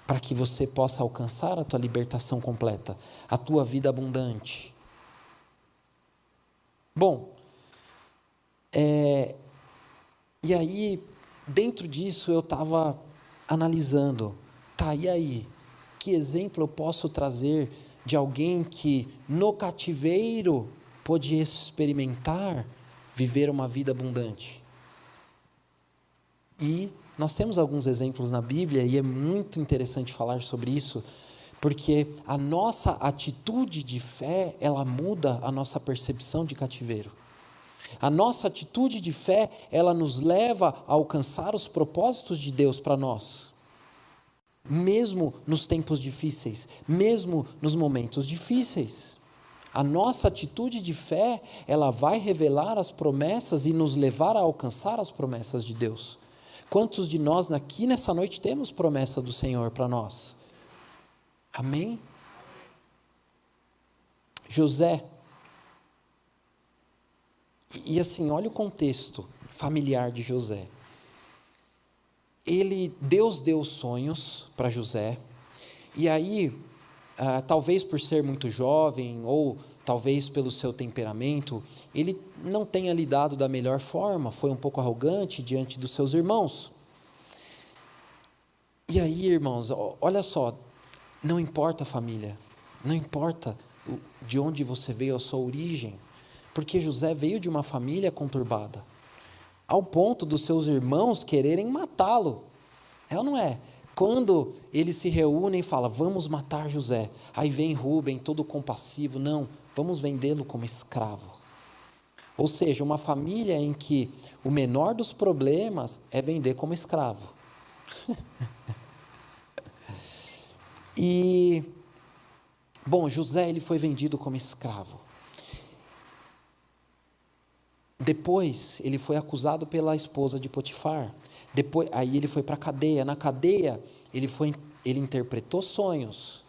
para que você possa alcançar a tua libertação completa, a tua vida abundante. Bom, e aí, dentro disso eu estava analisando, e aí, que exemplo eu posso trazer de alguém que no cativeiro pôde experimentar, viver uma vida abundante? E nós temos alguns exemplos na Bíblia, e é muito interessante falar sobre isso, porque a nossa atitude de fé, ela muda a nossa percepção de cativeiro. A nossa atitude de fé, ela nos leva a alcançar os propósitos de Deus para nós. Mesmo nos tempos difíceis, mesmo nos momentos difíceis. A nossa atitude de fé, ela vai revelar as promessas e nos levar a alcançar as promessas de Deus. Quantos de nós aqui nessa noite temos promessa do Senhor para nós? Amém? José, e assim, olha o contexto familiar de José. Deus deu sonhos para José, e aí, talvez por ser muito jovem, ou talvez pelo seu temperamento, ele não tenha lidado da melhor forma, foi um pouco arrogante diante dos seus irmãos. E aí, irmãos, olha só, não importa a família, não importa de onde você veio, a sua origem, porque José veio de uma família conturbada, ao ponto dos seus irmãos quererem matá-lo. É ou não é? Quando eles se reúnem e falam, vamos matar José, aí vem Rúben todo compassivo, não, vamos vendê-lo como escravo. Ou seja, uma família em que o menor dos problemas é vender como escravo. E, bom, José ele foi vendido como escravo. Depois, ele foi acusado pela esposa de Potifar. Aí ele foi para a cadeia. Na cadeia, ele interpretou sonhos.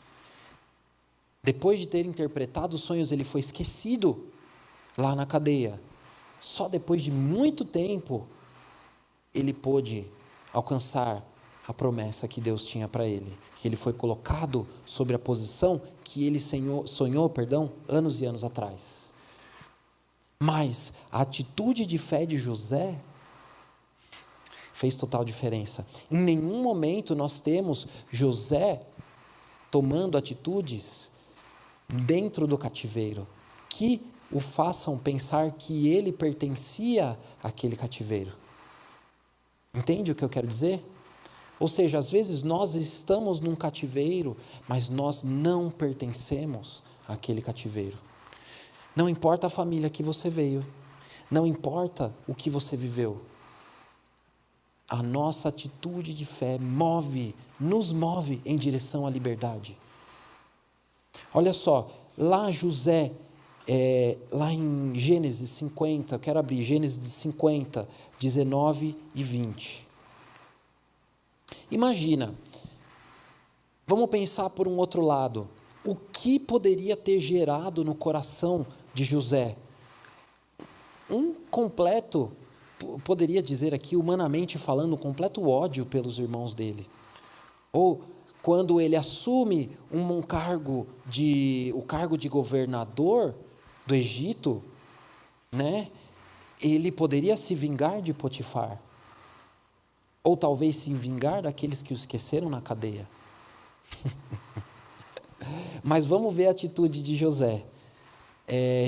Depois de ter interpretado os sonhos, ele foi esquecido lá na cadeia. Só depois de muito tempo, ele pôde alcançar a promessa que Deus tinha para ele. Que ele foi colocado sobre a posição que ele sonhou, anos e anos atrás. Mas a atitude de fé de José fez total diferença. Em nenhum momento nós temos José tomando atitudes dentro do cativeiro que o façam pensar que ele pertencia àquele cativeiro. Entende o que eu quero dizer? Ou seja, às vezes nós estamos num cativeiro, mas nós não pertencemos àquele cativeiro. Não importa a família que você veio, não importa o que você viveu. A nossa atitude de fé nos move em direção à liberdade. Olha só, lá José, lá em Gênesis 50, eu quero abrir Gênesis 50, 19 e 20. Imagina, vamos pensar por um outro lado, o que poderia ter gerado no coração de José? Um completo, poderia dizer aqui, humanamente falando, um completo ódio pelos irmãos dele. Ou quando ele assume o cargo de governador do Egito, né? Ele poderia se vingar de Potifar. Ou talvez se vingar daqueles que o esqueceram na cadeia. Mas vamos ver a atitude de José.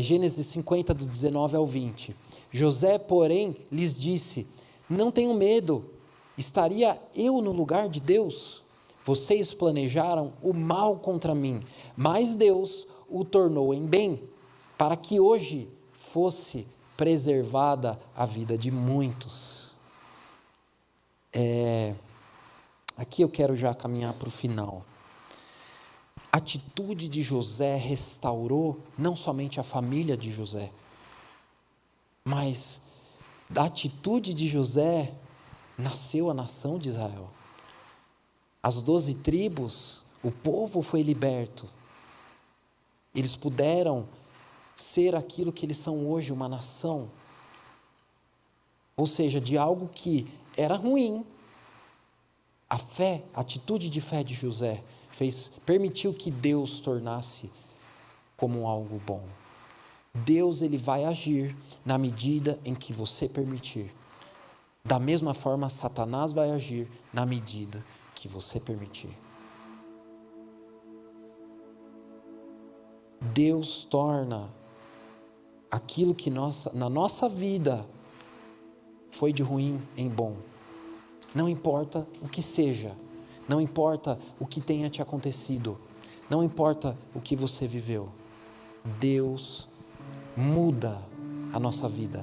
Gênesis 50, do 19 ao 20. José, porém, lhes disse: não tenham medo, estaria eu no lugar de Deus? Vocês planejaram o mal contra mim, mas Deus o tornou em bem, para que hoje fosse preservada a vida de muitos. Aqui eu quero já caminhar para o final. A atitude de José restaurou não somente a família de José, mas da atitude de José nasceu a nação de Israel. As 12 tribos, o povo foi liberto. Eles puderam ser aquilo que eles são hoje, uma nação. Ou seja, de algo que era ruim. A atitude de fé de José permitiu que Deus tornasse como algo bom. Deus, ele vai agir na medida em que você permitir. Da mesma forma, Satanás vai agir na medida que você permitir. Deus torna aquilo que na nossa vida foi de ruim em bom. Não importa o que seja, não importa o que tenha te acontecido, não importa o que você viveu, Deus muda a nossa vida.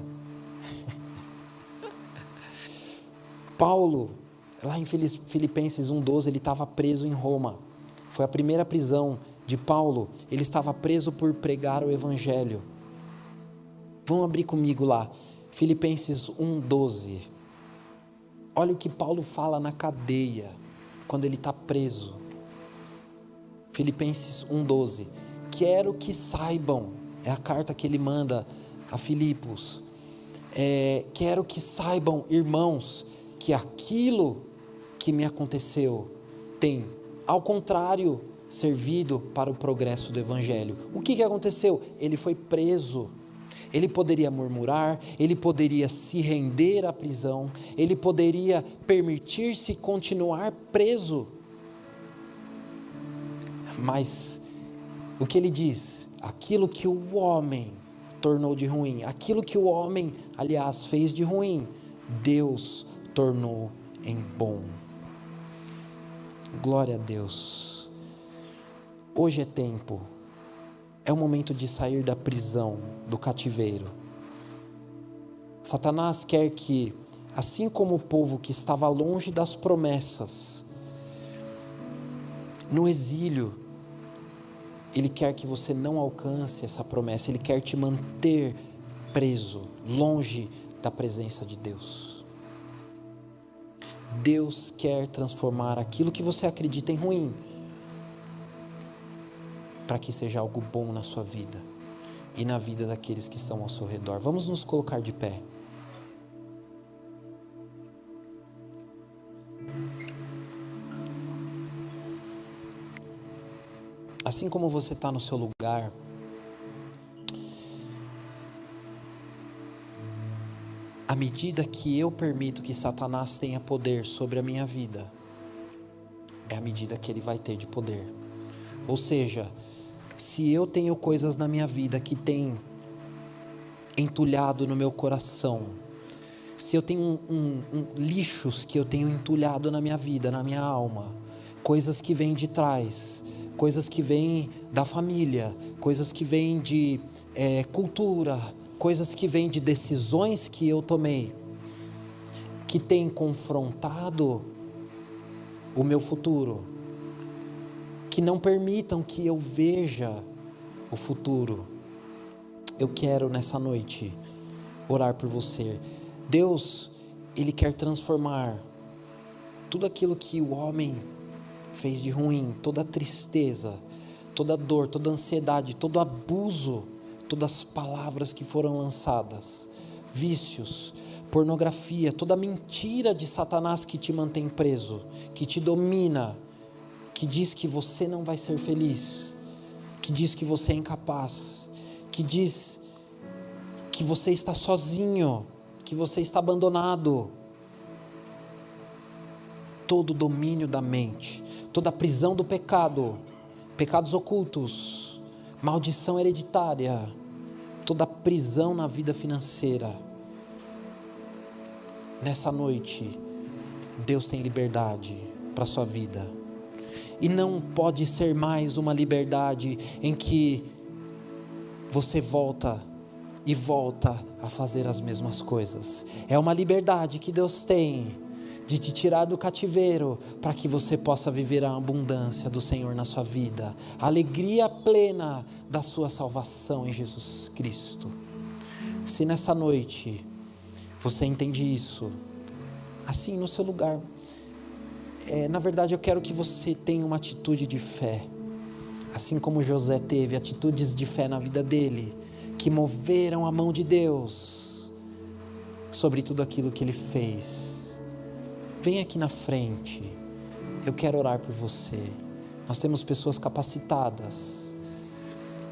Paulo, lá em Filipenses 1:12, ele estava preso em Roma. Foi a primeira prisão de Paulo. Ele estava preso por pregar o evangelho. Vão abrir comigo lá, Filipenses 1:12. Olha o que Paulo fala na cadeia, quando ele está preso. Filipenses 1:12. Quero que saibam, é a carta que ele manda a Filipos. Quero que saibam, irmãos, que aquilo que me aconteceu tem, ao contrário, servido para o progresso do evangelho. O que aconteceu? Ele foi preso. Ele poderia murmurar, ele poderia se render à prisão, ele poderia permitir-se continuar preso. Mas o que ele diz? Aquilo que o homem tornou de ruim, aquilo que o homem, aliás, fez de ruim, Deus tornou em bom. Glória a Deus. Hoje é tempo. É o momento de sair da prisão, do cativeiro. Satanás quer que, assim como o povo que estava longe das promessas, no exílio, ele quer que você não alcance essa promessa, ele quer te manter preso, longe da presença de Deus. Deus quer transformar aquilo que você acredita em ruim, para que seja algo bom na sua vida e na vida daqueles que estão ao seu redor. Vamos nos colocar de pé. Assim como você está no seu lugar, à medida que eu permito que Satanás tenha poder sobre a minha vida, é a medida que ele vai ter de poder. Ou seja, se eu tenho coisas na minha vida que tem entulhado no meu coração, se eu tenho lixos que eu tenho entulhado na minha vida, na minha alma, coisas que vêm de trás, coisas que vêm da família, coisas que vêm de cultura, coisas que vêm de decisões que eu tomei, que têm confrontado o meu futuro, que não permitam que eu veja o futuro. Eu quero nessa noite orar por você. Deus, Ele quer transformar tudo aquilo que o homem fez de ruim, toda tristeza, toda dor, toda ansiedade, todo abuso, todas as palavras que foram lançadas, vícios, pornografia, toda mentira de Satanás que te mantém preso, que te domina, que diz que você não vai ser feliz, que diz que você é incapaz, que diz que você está sozinho, que você está abandonado. Todo o domínio da mente, toda a prisão do pecado, pecados ocultos, maldição hereditária, toda a prisão na vida financeira. Nessa noite, Deus tem liberdade para a sua vida. E não pode ser mais uma liberdade em que você volta a fazer as mesmas coisas. É uma liberdade que Deus tem de te tirar do cativeiro, para que você possa viver a abundância do Senhor na sua vida, a alegria plena da sua salvação em Jesus Cristo. Se nessa noite você entende isso, assim no seu lugar, na verdade eu quero que você tenha uma atitude de fé, assim como José teve atitudes de fé na vida dele, que moveram a mão de Deus sobre tudo aquilo que ele fez. Vem aqui na frente, eu quero orar por você. Nós temos pessoas capacitadas,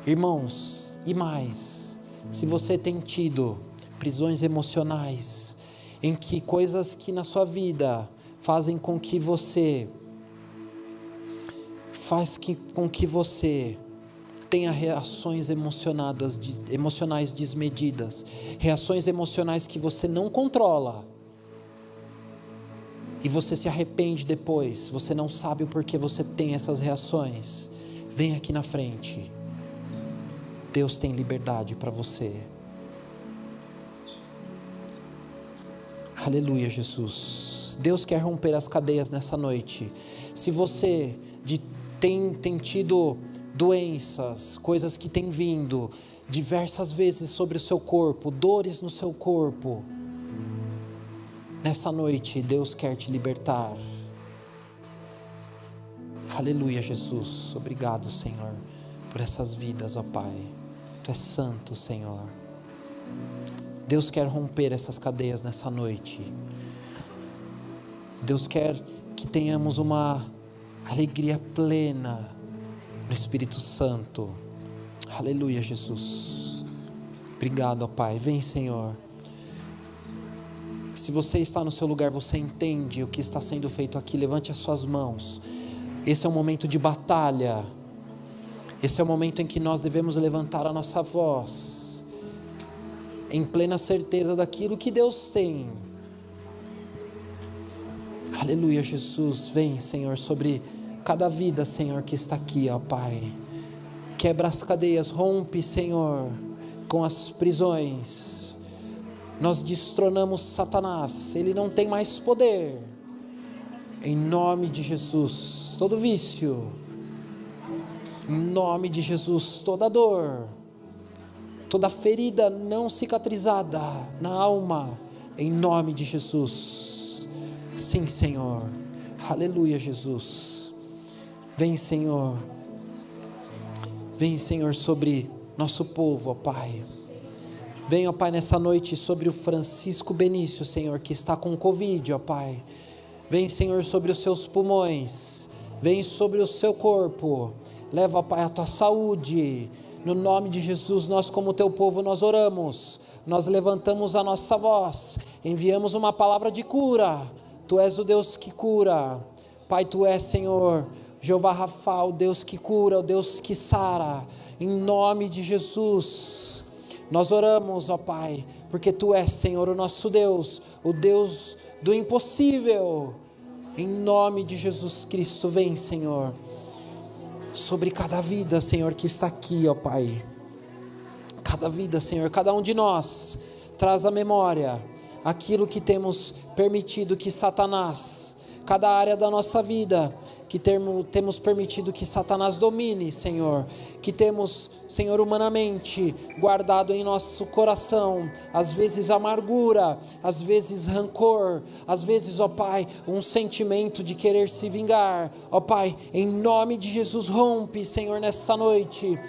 irmãos, e mais, se você tem tido prisões emocionais, em que coisas que na sua vida fazem com que você tenha reações emocionais desmedidas, reações emocionais que você não controla, e você se arrepende depois, você não sabe o porquê você tem essas reações. Vem aqui na frente, Deus tem liberdade para você. Aleluia, Jesus. Deus quer romper as cadeias nessa noite. Se você tem tido doenças, coisas que têm vindo diversas vezes sobre o seu corpo, dores no seu corpo, nessa noite Deus quer te libertar. Aleluia, Jesus. Obrigado, Senhor, por essas vidas, ó Pai. Tu és santo, Senhor. Deus quer romper essas cadeias nessa noite. Deus quer que tenhamos uma alegria plena no Espírito Santo. Aleluia, Jesus. Obrigado, ó Pai. Vem, Senhor. Se você está no seu lugar, você entende o que está sendo feito aqui, levante as suas mãos. Esse é um momento de batalha. Esse é o momento em que nós devemos levantar a nossa voz, em plena certeza daquilo que Deus tem. Aleluia, Jesus. Vem, Senhor, sobre cada vida, Senhor, que está aqui, ó Pai. Quebra as cadeias, rompe, Senhor, com as prisões. Nós destronamos Satanás, ele não tem mais poder. Em nome de Jesus, todo vício, em nome de Jesus, toda dor, toda ferida não cicatrizada na alma, em nome de Jesus. Sim, Senhor. Aleluia, Jesus. Vem, Senhor. Vem, Senhor, sobre nosso povo, ó Pai. Vem, ó Pai, nessa noite sobre o Francisco Benício, Senhor, que está com Covid, ó Pai. Vem, Senhor, sobre os seus pulmões. Vem sobre o seu corpo. Leva, ó Pai, a tua saúde. No nome de Jesus, nós como teu povo, nós oramos. Nós levantamos a nossa voz. Enviamos uma palavra de cura. Tu és o Deus que cura. Pai, tu és, Senhor, Jeová Rafa, o Deus que cura, o Deus que sara. Em nome de Jesus, nós oramos, ó Pai, porque Tu és, Senhor, o nosso Deus, o Deus do impossível. Em nome de Jesus Cristo, vem, Senhor, sobre cada vida, Senhor, que está aqui, ó Pai. Cada vida, Senhor, cada um de nós, traz à memória aquilo que temos permitido que Satanás, cada área da nossa vida, que temos permitido que Satanás domine, Senhor, que temos, Senhor, humanamente guardado em nosso coração, às vezes amargura, às vezes rancor, às vezes, ó Pai, um sentimento de querer se vingar. Ó Pai, em nome de Jesus, rompe, Senhor, nessa noite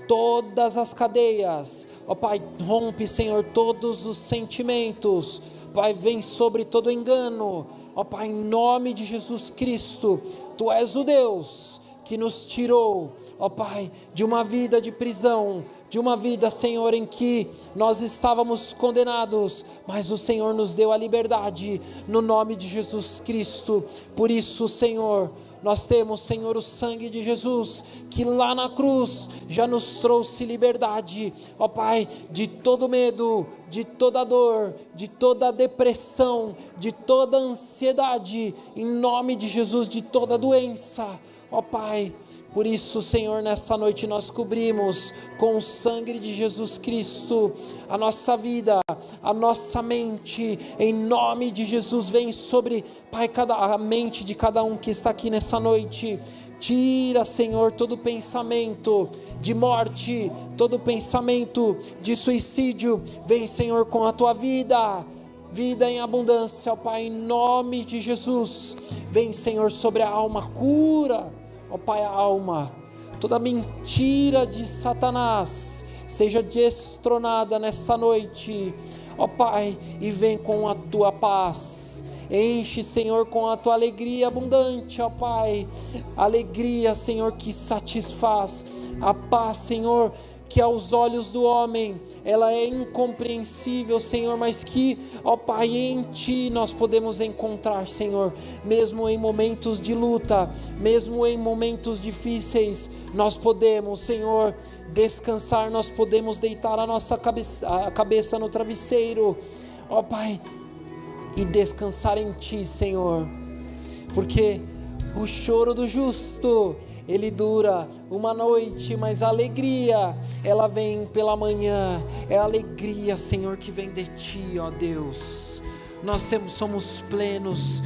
todas as cadeias, ó Pai, rompe, Senhor, todos os sentimentos. Pai, vem sobre todo engano, ó Pai, em nome de Jesus Cristo. Tu és o Deus que nos tirou, ó Pai, de uma vida de prisão, de uma vida, Senhor, em que nós estávamos condenados, mas o Senhor nos deu a liberdade, no nome de Jesus Cristo. Por isso, Senhor, nós temos, Senhor, o sangue de Jesus, que lá na cruz já nos trouxe liberdade, ó Pai, de todo medo, de toda dor, de toda depressão, de toda ansiedade, em nome de Jesus, de toda doença, ó Pai. Por isso, Senhor, nessa noite nós cobrimos com o sangue de Jesus Cristo a nossa vida, a nossa mente, em nome de Jesus. Vem sobre, Pai, a mente de cada um que está aqui nessa noite. Tira, Senhor, todo pensamento de morte, todo pensamento de suicídio. Vem, Senhor, com a Tua vida em abundância, ó Pai, em nome de Jesus. Vem, Senhor, sobre a alma, cura, ó Pai, a alma. Toda mentira de Satanás seja destronada nessa noite, ó Pai, e vem com a Tua paz. Enche, Senhor, com a Tua alegria abundante, ó Pai. Alegria, Senhor, que satisfaz. A paz, Senhor, que aos olhos do homem ela é incompreensível, Senhor, mas que, ó Pai, em Ti nós podemos encontrar, Senhor, mesmo em momentos de luta, mesmo em momentos difíceis, nós podemos, Senhor, descansar, nós podemos deitar a nossa cabeça no travesseiro, ó Pai, e descansar em Ti, Senhor, porque o choro do justo, ele dura uma noite, mas a alegria, ela vem pela manhã. É a alegria, Senhor, que vem de Ti, ó Deus. Nós somos plenos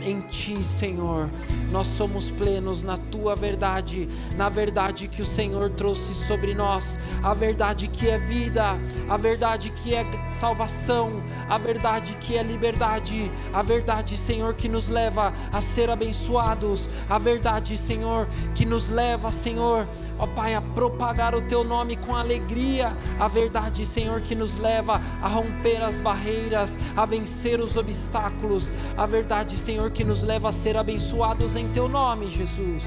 em Ti, Senhor. Nós somos plenos na Tua verdade, na verdade que o Senhor trouxe sobre nós, a verdade que é vida, a verdade que é salvação, a verdade que é liberdade, a verdade, Senhor, que nos leva a ser abençoados, a verdade, Senhor, que nos leva, Senhor, ó Pai, a propagar o Teu nome com alegria, a verdade, Senhor, que nos leva a romper as barreiras, a vencer os obstáculos, a verdade, Senhor, que nos leva a ser abençoados em Teu nome, Jesus.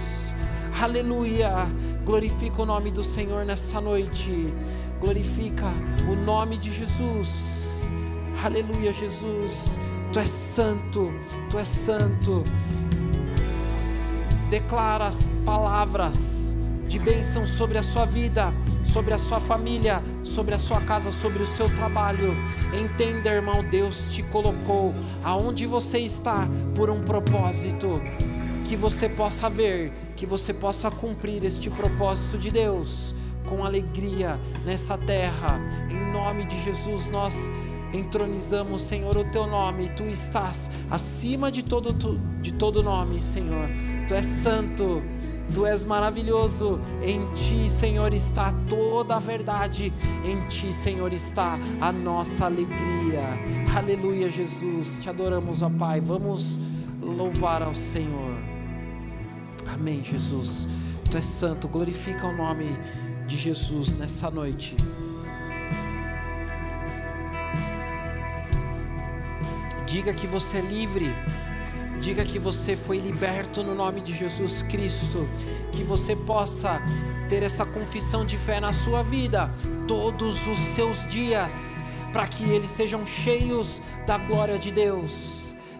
Aleluia. Glorifica o nome do Senhor nessa noite. Glorifica o nome de Jesus. Aleluia, Jesus. Tu és santo, Tu és santo. Declara as palavras de bênção sobre a sua vida, sobre a sua família, sobre a sua casa, sobre o seu trabalho. Entenda, irmão, Deus te colocou aonde você está por um propósito, que você possa ver, que você possa cumprir este propósito de Deus com alegria nessa terra. Em nome de Jesus nós entronizamos, Senhor, o Teu nome. Tu estás acima de todo nome, Senhor. Tu és santo, Tu és maravilhoso. Em Ti, Senhor, está toda a verdade. Em Ti, Senhor, está a nossa alegria. Aleluia, Jesus. Te adoramos, ó Pai. Vamos louvar ao Senhor. Amém, Jesus. Tu és santo. Glorifica o nome de Jesus nessa noite. Diga que você é livre. Diga que você foi liberto no nome de Jesus Cristo. Que você possa ter essa confissão de fé na sua vida todos os seus dias, para que eles sejam cheios da glória de Deus.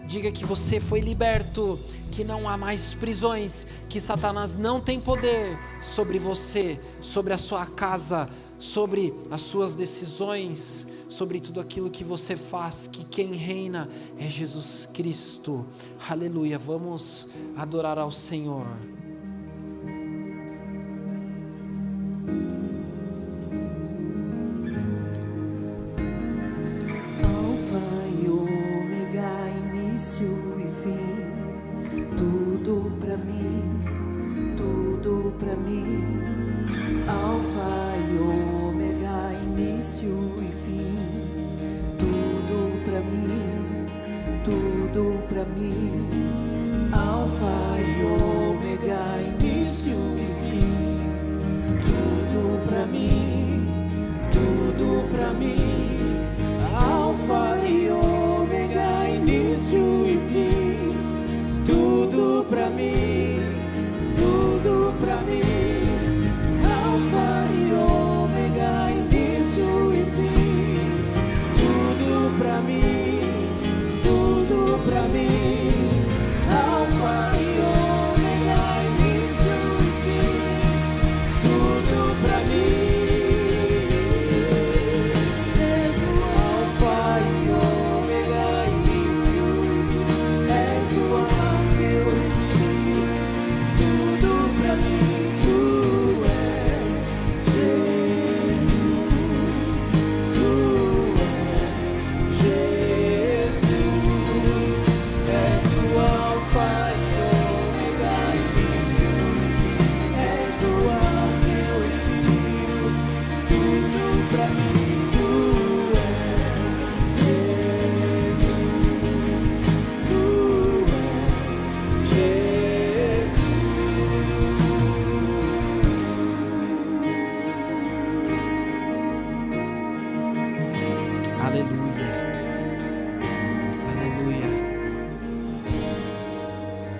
Diga que você foi liberto, que não há mais prisões, que Satanás não tem poder sobre você, sobre a sua casa, sobre as suas decisões, sobre tudo aquilo que você faz, que quem reina é Jesus Cristo. Aleluia. Vamos adorar ao Senhor.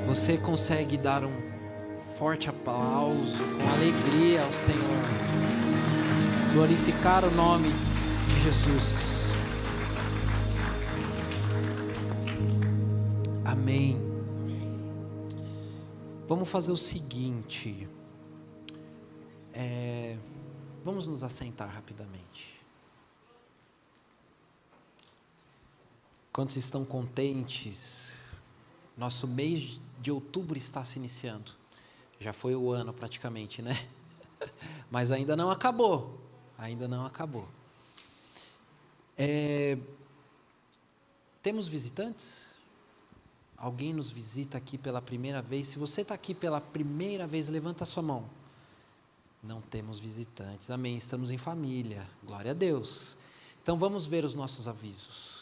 Você consegue dar um forte aplauso com alegria ao Senhor, glorificar o nome de Jesus. Amém. Vamos fazer o seguinte, vamos nos assentar rapidamente. Quantos estão contentes? Nosso mês de outubro está se iniciando. Já foi o ano praticamente, né? Mas ainda não acabou. Ainda não acabou. Temos visitantes? Alguém nos visita aqui pela primeira vez? Se você está aqui pela primeira vez, levanta a sua mão. Não temos visitantes. Amém. Estamos em família. Glória a Deus. Então vamos ver os nossos avisos.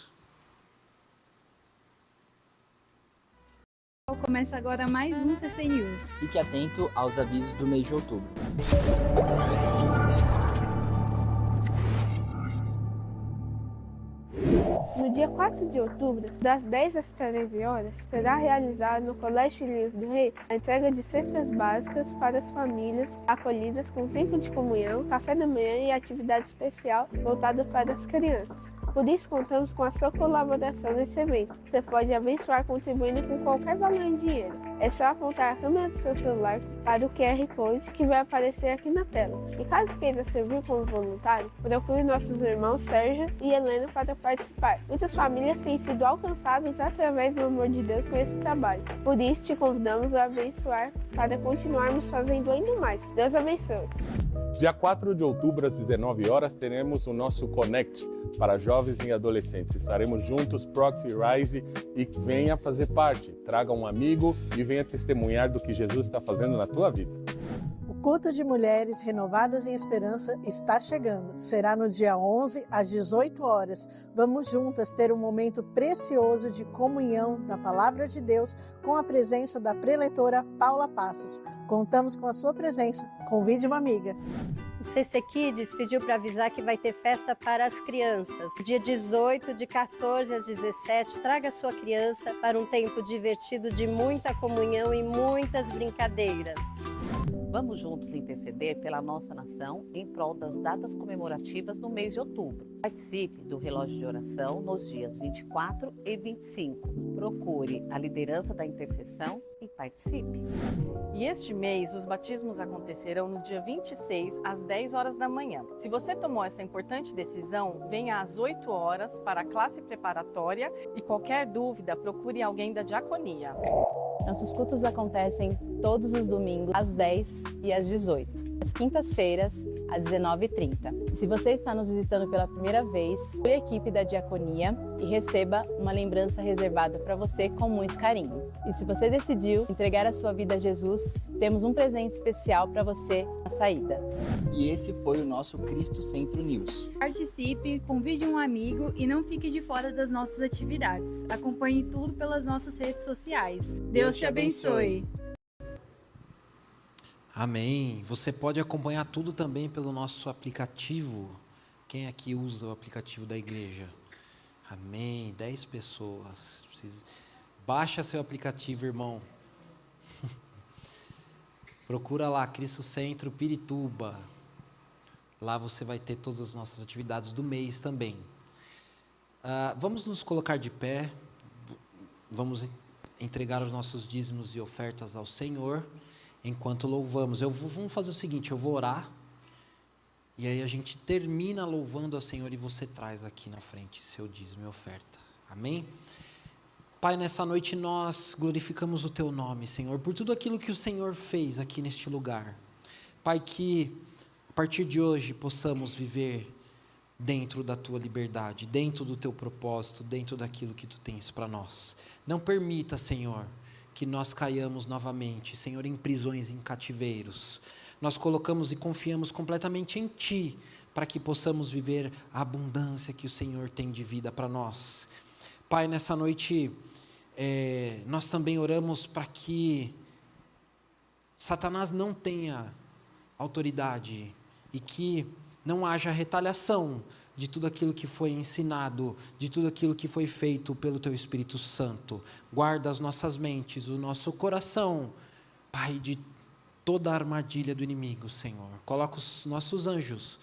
Começa agora mais um CC News. Fique atento aos avisos do mês de outubro. No dia 4 de outubro, das 10 às 13 horas, será realizada no Colégio Filhinhos do Rei a entrega de cestas básicas para as famílias acolhidas com tempo de comunhão, café da manhã e atividade especial voltada para as crianças. Por isso, contamos com a sua colaboração nesse evento. Você pode abençoar contribuindo com qualquer valor em dinheiro. É só apontar a câmera do seu celular para o QR Code que vai aparecer aqui na tela. E caso queira servir como voluntário, procure nossos irmãos Sérgio e Helena para participar. Muitas famílias têm sido alcançadas através do amor de Deus com esse trabalho. Por isso, te convidamos a abençoar para continuarmos fazendo ainda mais. Deus abençoe. Dia 4 de outubro, às 19 horas, teremos o nosso Connect para jovens e adolescentes. Estaremos juntos, Proxy Rise, e venha fazer parte. Traga um amigo e venha testemunhar do que Jesus está fazendo na tua vida. O culto de mulheres renovadas em esperança está chegando. Será no dia 11, às 18 horas. Vamos juntas ter um momento precioso de comunhão da Palavra de Deus com a presença da preletora Paula Passos. Contamos com a sua presença. Convide uma amiga. O CC Kids pediu para avisar que vai ter festa para as crianças. Dia 18, de 14 às 17, traga a sua criança para um tempo divertido de muita comunhão e muitas brincadeiras. Vamos juntos interceder pela nossa nação em prol das datas comemorativas no mês de outubro. Participe do relógio de oração nos dias 24 e 25. Procure a liderança da intercessão e participe. E este mês, os batismos acontecerão no dia 26, às 10 horas da manhã. Se você tomou essa importante decisão, venha às 8 horas para a classe preparatória e qualquer dúvida, procure alguém da diaconia. Nossos cultos acontecem todos os domingos, às 10 e às 18. Às quintas-feiras, às 19h30. Se você está nos visitando pela primeira vez, procure a equipe da diaconia e receba uma lembrança reservada para você com muito carinho. E se você decidiu entregar a sua vida a Jesus, temos um presente especial para você na saída. E esse foi o nosso Cristo Centro News. Participe, convide um amigo e não fique de fora das nossas atividades. Acompanhe tudo pelas nossas redes sociais. Deus te abençoe. Amém. Você pode acompanhar tudo também pelo nosso aplicativo. Quem aqui usa o aplicativo da igreja? Amém. 10 pessoas. Baixa seu aplicativo, irmão. Procura lá, Cristo Centro Pirituba. Lá você vai ter todas as nossas atividades do mês também. Vamos nos colocar de pé. Vamos entregar os nossos dízimos e ofertas ao Senhor enquanto louvamos. Vamos fazer o seguinte, eu vou orar e aí a gente termina louvando ao Senhor e você traz aqui na frente seu dízimo e oferta. Amém? Pai, nessa noite nós glorificamos o Teu nome, Senhor, por tudo aquilo que o Senhor fez aqui neste lugar. Pai, que a partir de hoje possamos viver dentro da Tua liberdade, dentro do Teu propósito, dentro daquilo que Tu tens para nós. Não permita, Senhor, que nós caiamos novamente, Senhor, em prisões, em cativeiros. Nós colocamos e confiamos completamente em Ti, para que possamos viver a abundância que o Senhor tem de vida para nós. Pai, nessa noite, nós também oramos para que Satanás não tenha autoridade e que não haja retaliação de tudo aquilo que foi ensinado, de tudo aquilo que foi feito pelo Teu Espírito Santo. Guarda as nossas mentes, o nosso coração, Pai, de toda a armadilha do inimigo, Senhor. Coloca os nossos anjos,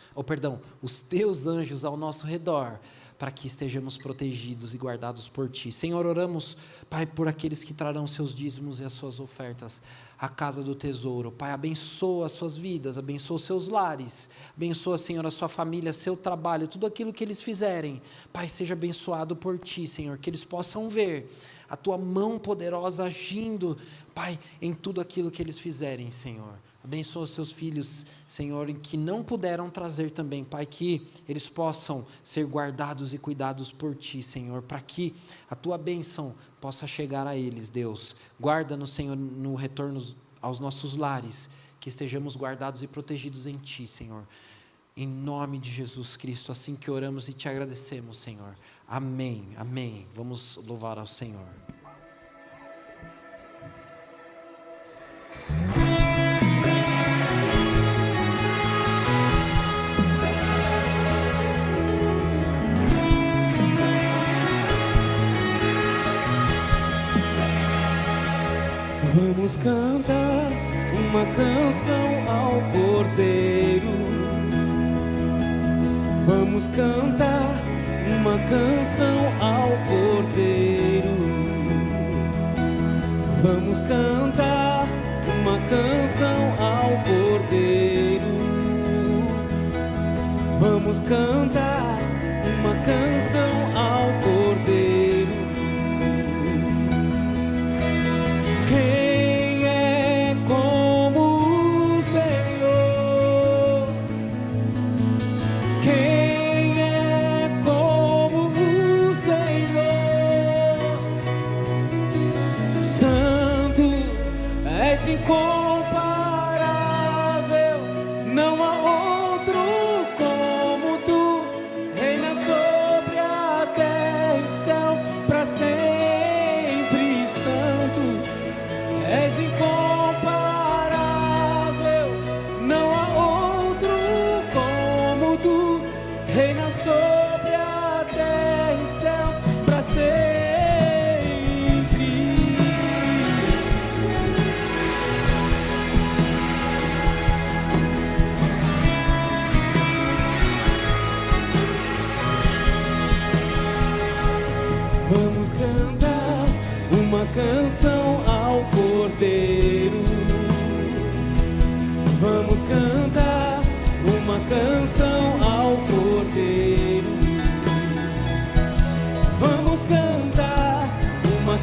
os Teus anjos ao nosso redor, para que estejamos protegidos e guardados por Ti. Senhor, oramos, Pai, por aqueles que trarão seus dízimos e as suas ofertas à casa do tesouro. Pai, abençoa as suas vidas, abençoa os seus lares, abençoa, Senhor, a sua família, seu trabalho, tudo aquilo que eles fizerem. Pai, seja abençoado por Ti, Senhor, que eles possam ver a Tua mão poderosa agindo, Pai, em tudo aquilo que eles fizerem, Senhor. Abençoa os Teus filhos, Senhor, que não puderam trazer também, Pai, que eles possam ser guardados e cuidados por Ti, Senhor, para que a Tua bênção possa chegar a eles, Deus. Guarda-nos, Senhor, no retorno aos nossos lares, que estejamos guardados e protegidos em Ti, Senhor. Em nome de Jesus Cristo, assim que oramos e Te agradecemos, Senhor. Amém, amém. Vamos louvar ao Senhor. Vamos cantar uma canção ao Cordeiro. Vamos cantar uma canção ao Cordeiro. Vamos cantar uma canção ao Cordeiro. Vamos cantar uma canção ao Cordeiro. Quem é como o Senhor? Quem é como o Senhor? Santo, és incomparável, não há outro como Tu. Reina sobre a terra e céu para sempre. Santo, és incomparável, não há outro como Tu. Reina sobre a terra e céu para sempre.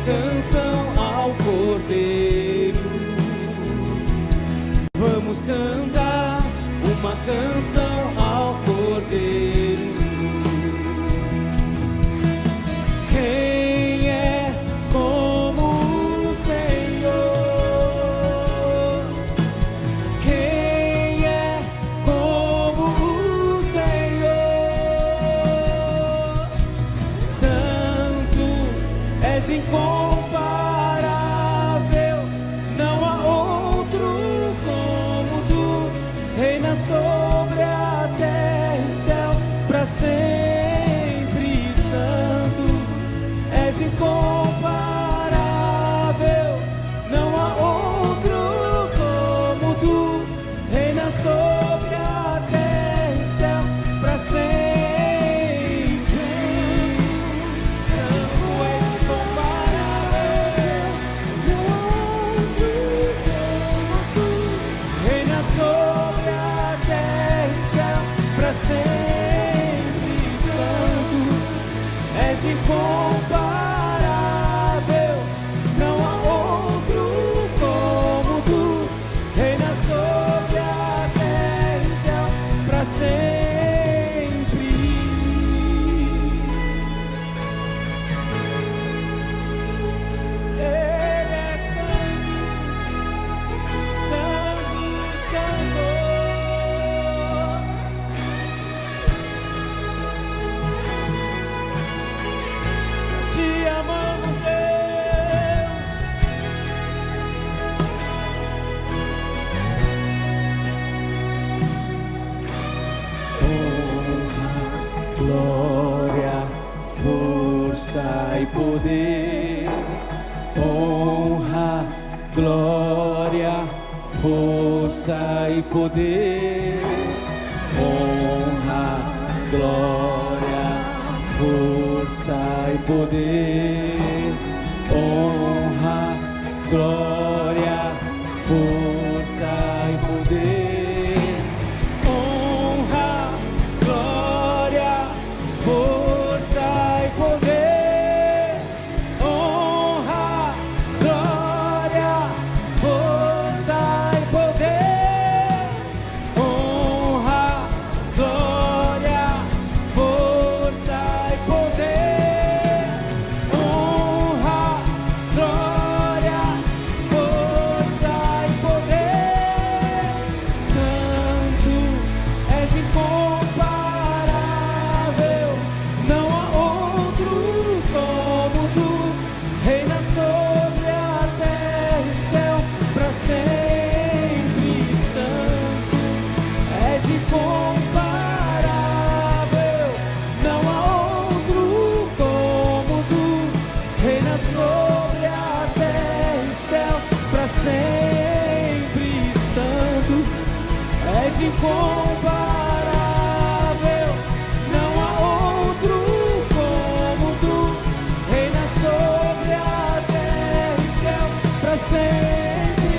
canção ao Cordeiro. Vamos cantar uma canção ao Cordeiro. Quem é como o Senhor? Quem é como o Senhor? Santo és incomparável, não há outro como tu, reina sobre a terra e céu para sempre. Santo és incomparável, não há outro como tu, reina sobre a terra e céu para sempre. Santo és incomparável, não há outro como tu, reina sobre a terra e céu para sempre. Santo és incomparável, não há outro como tu, reina sobre a terra e céu para sempre. Ele é santo, santo, santo. Te amamos, Deus. Honra, glória, força e poder. Honra, glória, força e poder. Honra, glória, força e poder. Honra, glória, força e poder. Honra, glória, força e poder. Honra, glória, força e poder. Honra, glória, força e poder. Honra, glória, força e poder. Santo és incomparável, não há outro como tu, reina sobre a terra e céu para sempre. Santo és incomparável, não há outro como tu, reina sobre a terra e céu para sempre. Santo és incomparável, não há outro como tu, reina sobre a terra e céu para sempre.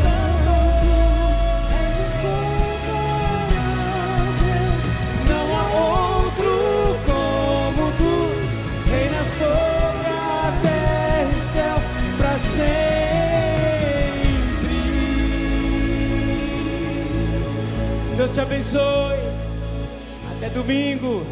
Santo és incomparável, não há outro como tu, reina sobre a terra e céu para sempre. Deus te abençoe. Até domingo.